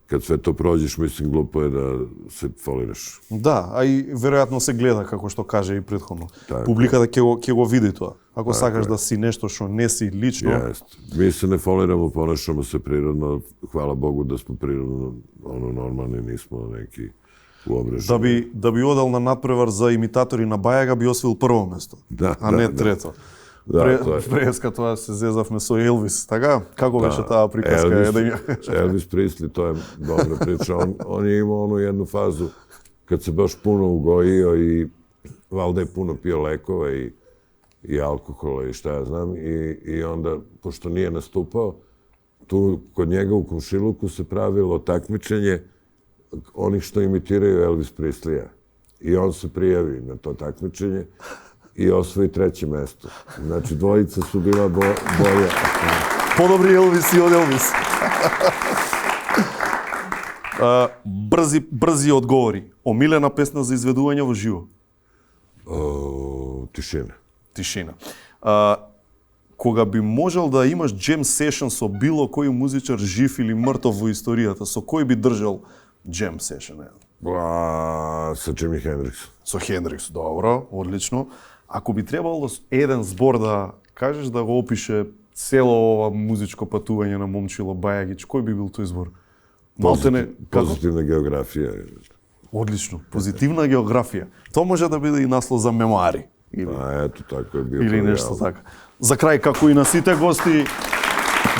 kad sve to prođeš, mislim, glupo je da se foliraš. Да, а и веројатно се гледа како што каже и претходно. Така. Публиката ќе го види тоа. Ако сакаш да си нешто што не си лично, Jeste. Mi se ne foliramo, ponašamo se prirodno. Hvala Bogu da smo prirodno normalni, nismo neki uobraženi. да би одел на надпревар за имитатори на Бајага би освоил прво место, Да, а да, не да. трето. Да, тоа е. Преска тоа се зезавме со Елвис, така? Како беше таа приказка? Elvis Presley, to je dobra priča. On je imao onu jednu fazu kad se baš puno ugojio i valjda je puno pio lekove i alkohola i šta ja znam. I onda, pošto nije nastupao, tu kod njega u komšiluku se pravilo takmičenje onih što imitiraju Elvis Presleya. I on se prijavi na to takmičenje i osvoji 3. mesto. Znači, dvojica su bila bolja. Подобри Елвис и од Елвис. Брзи одговори. Омилена песна за изведување во живо? Tišina. Тишина. Кога би можел да имаш джем сешн со било кој музичар жив или мртов во историјата, со кој би држал джем сешн? Sa Jimi Hendrixom. Со Хендрикс, добро, одлично. Ако би требало еден збор да кажеш да го опише цело ова музичко патување на Момчило Бајагич, кој би бил тој збор? Малтене, како? Pozitivna geografija. Одлично, позитивна географија. Тоа може да биде и наслов за мемуари. Eto, tako je bio. Или нешто така. За крај, како и на сите гости,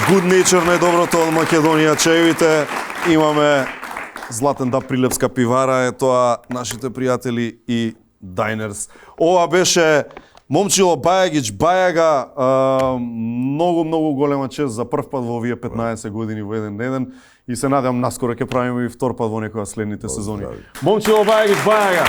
Good Nature, најдоброто од Македонија, чаевите. Имаме Златен Даб Прилепска пивара, е тоа нашите пријатели и Diners. Ова беше Момчило Бајагич Бајага, многу голема чест за прв пат во овие 15 години во еден ден и се надевам наскоро ќе правиме и втор пат во некоја следните сезони. Момчило Бајагич Бајага.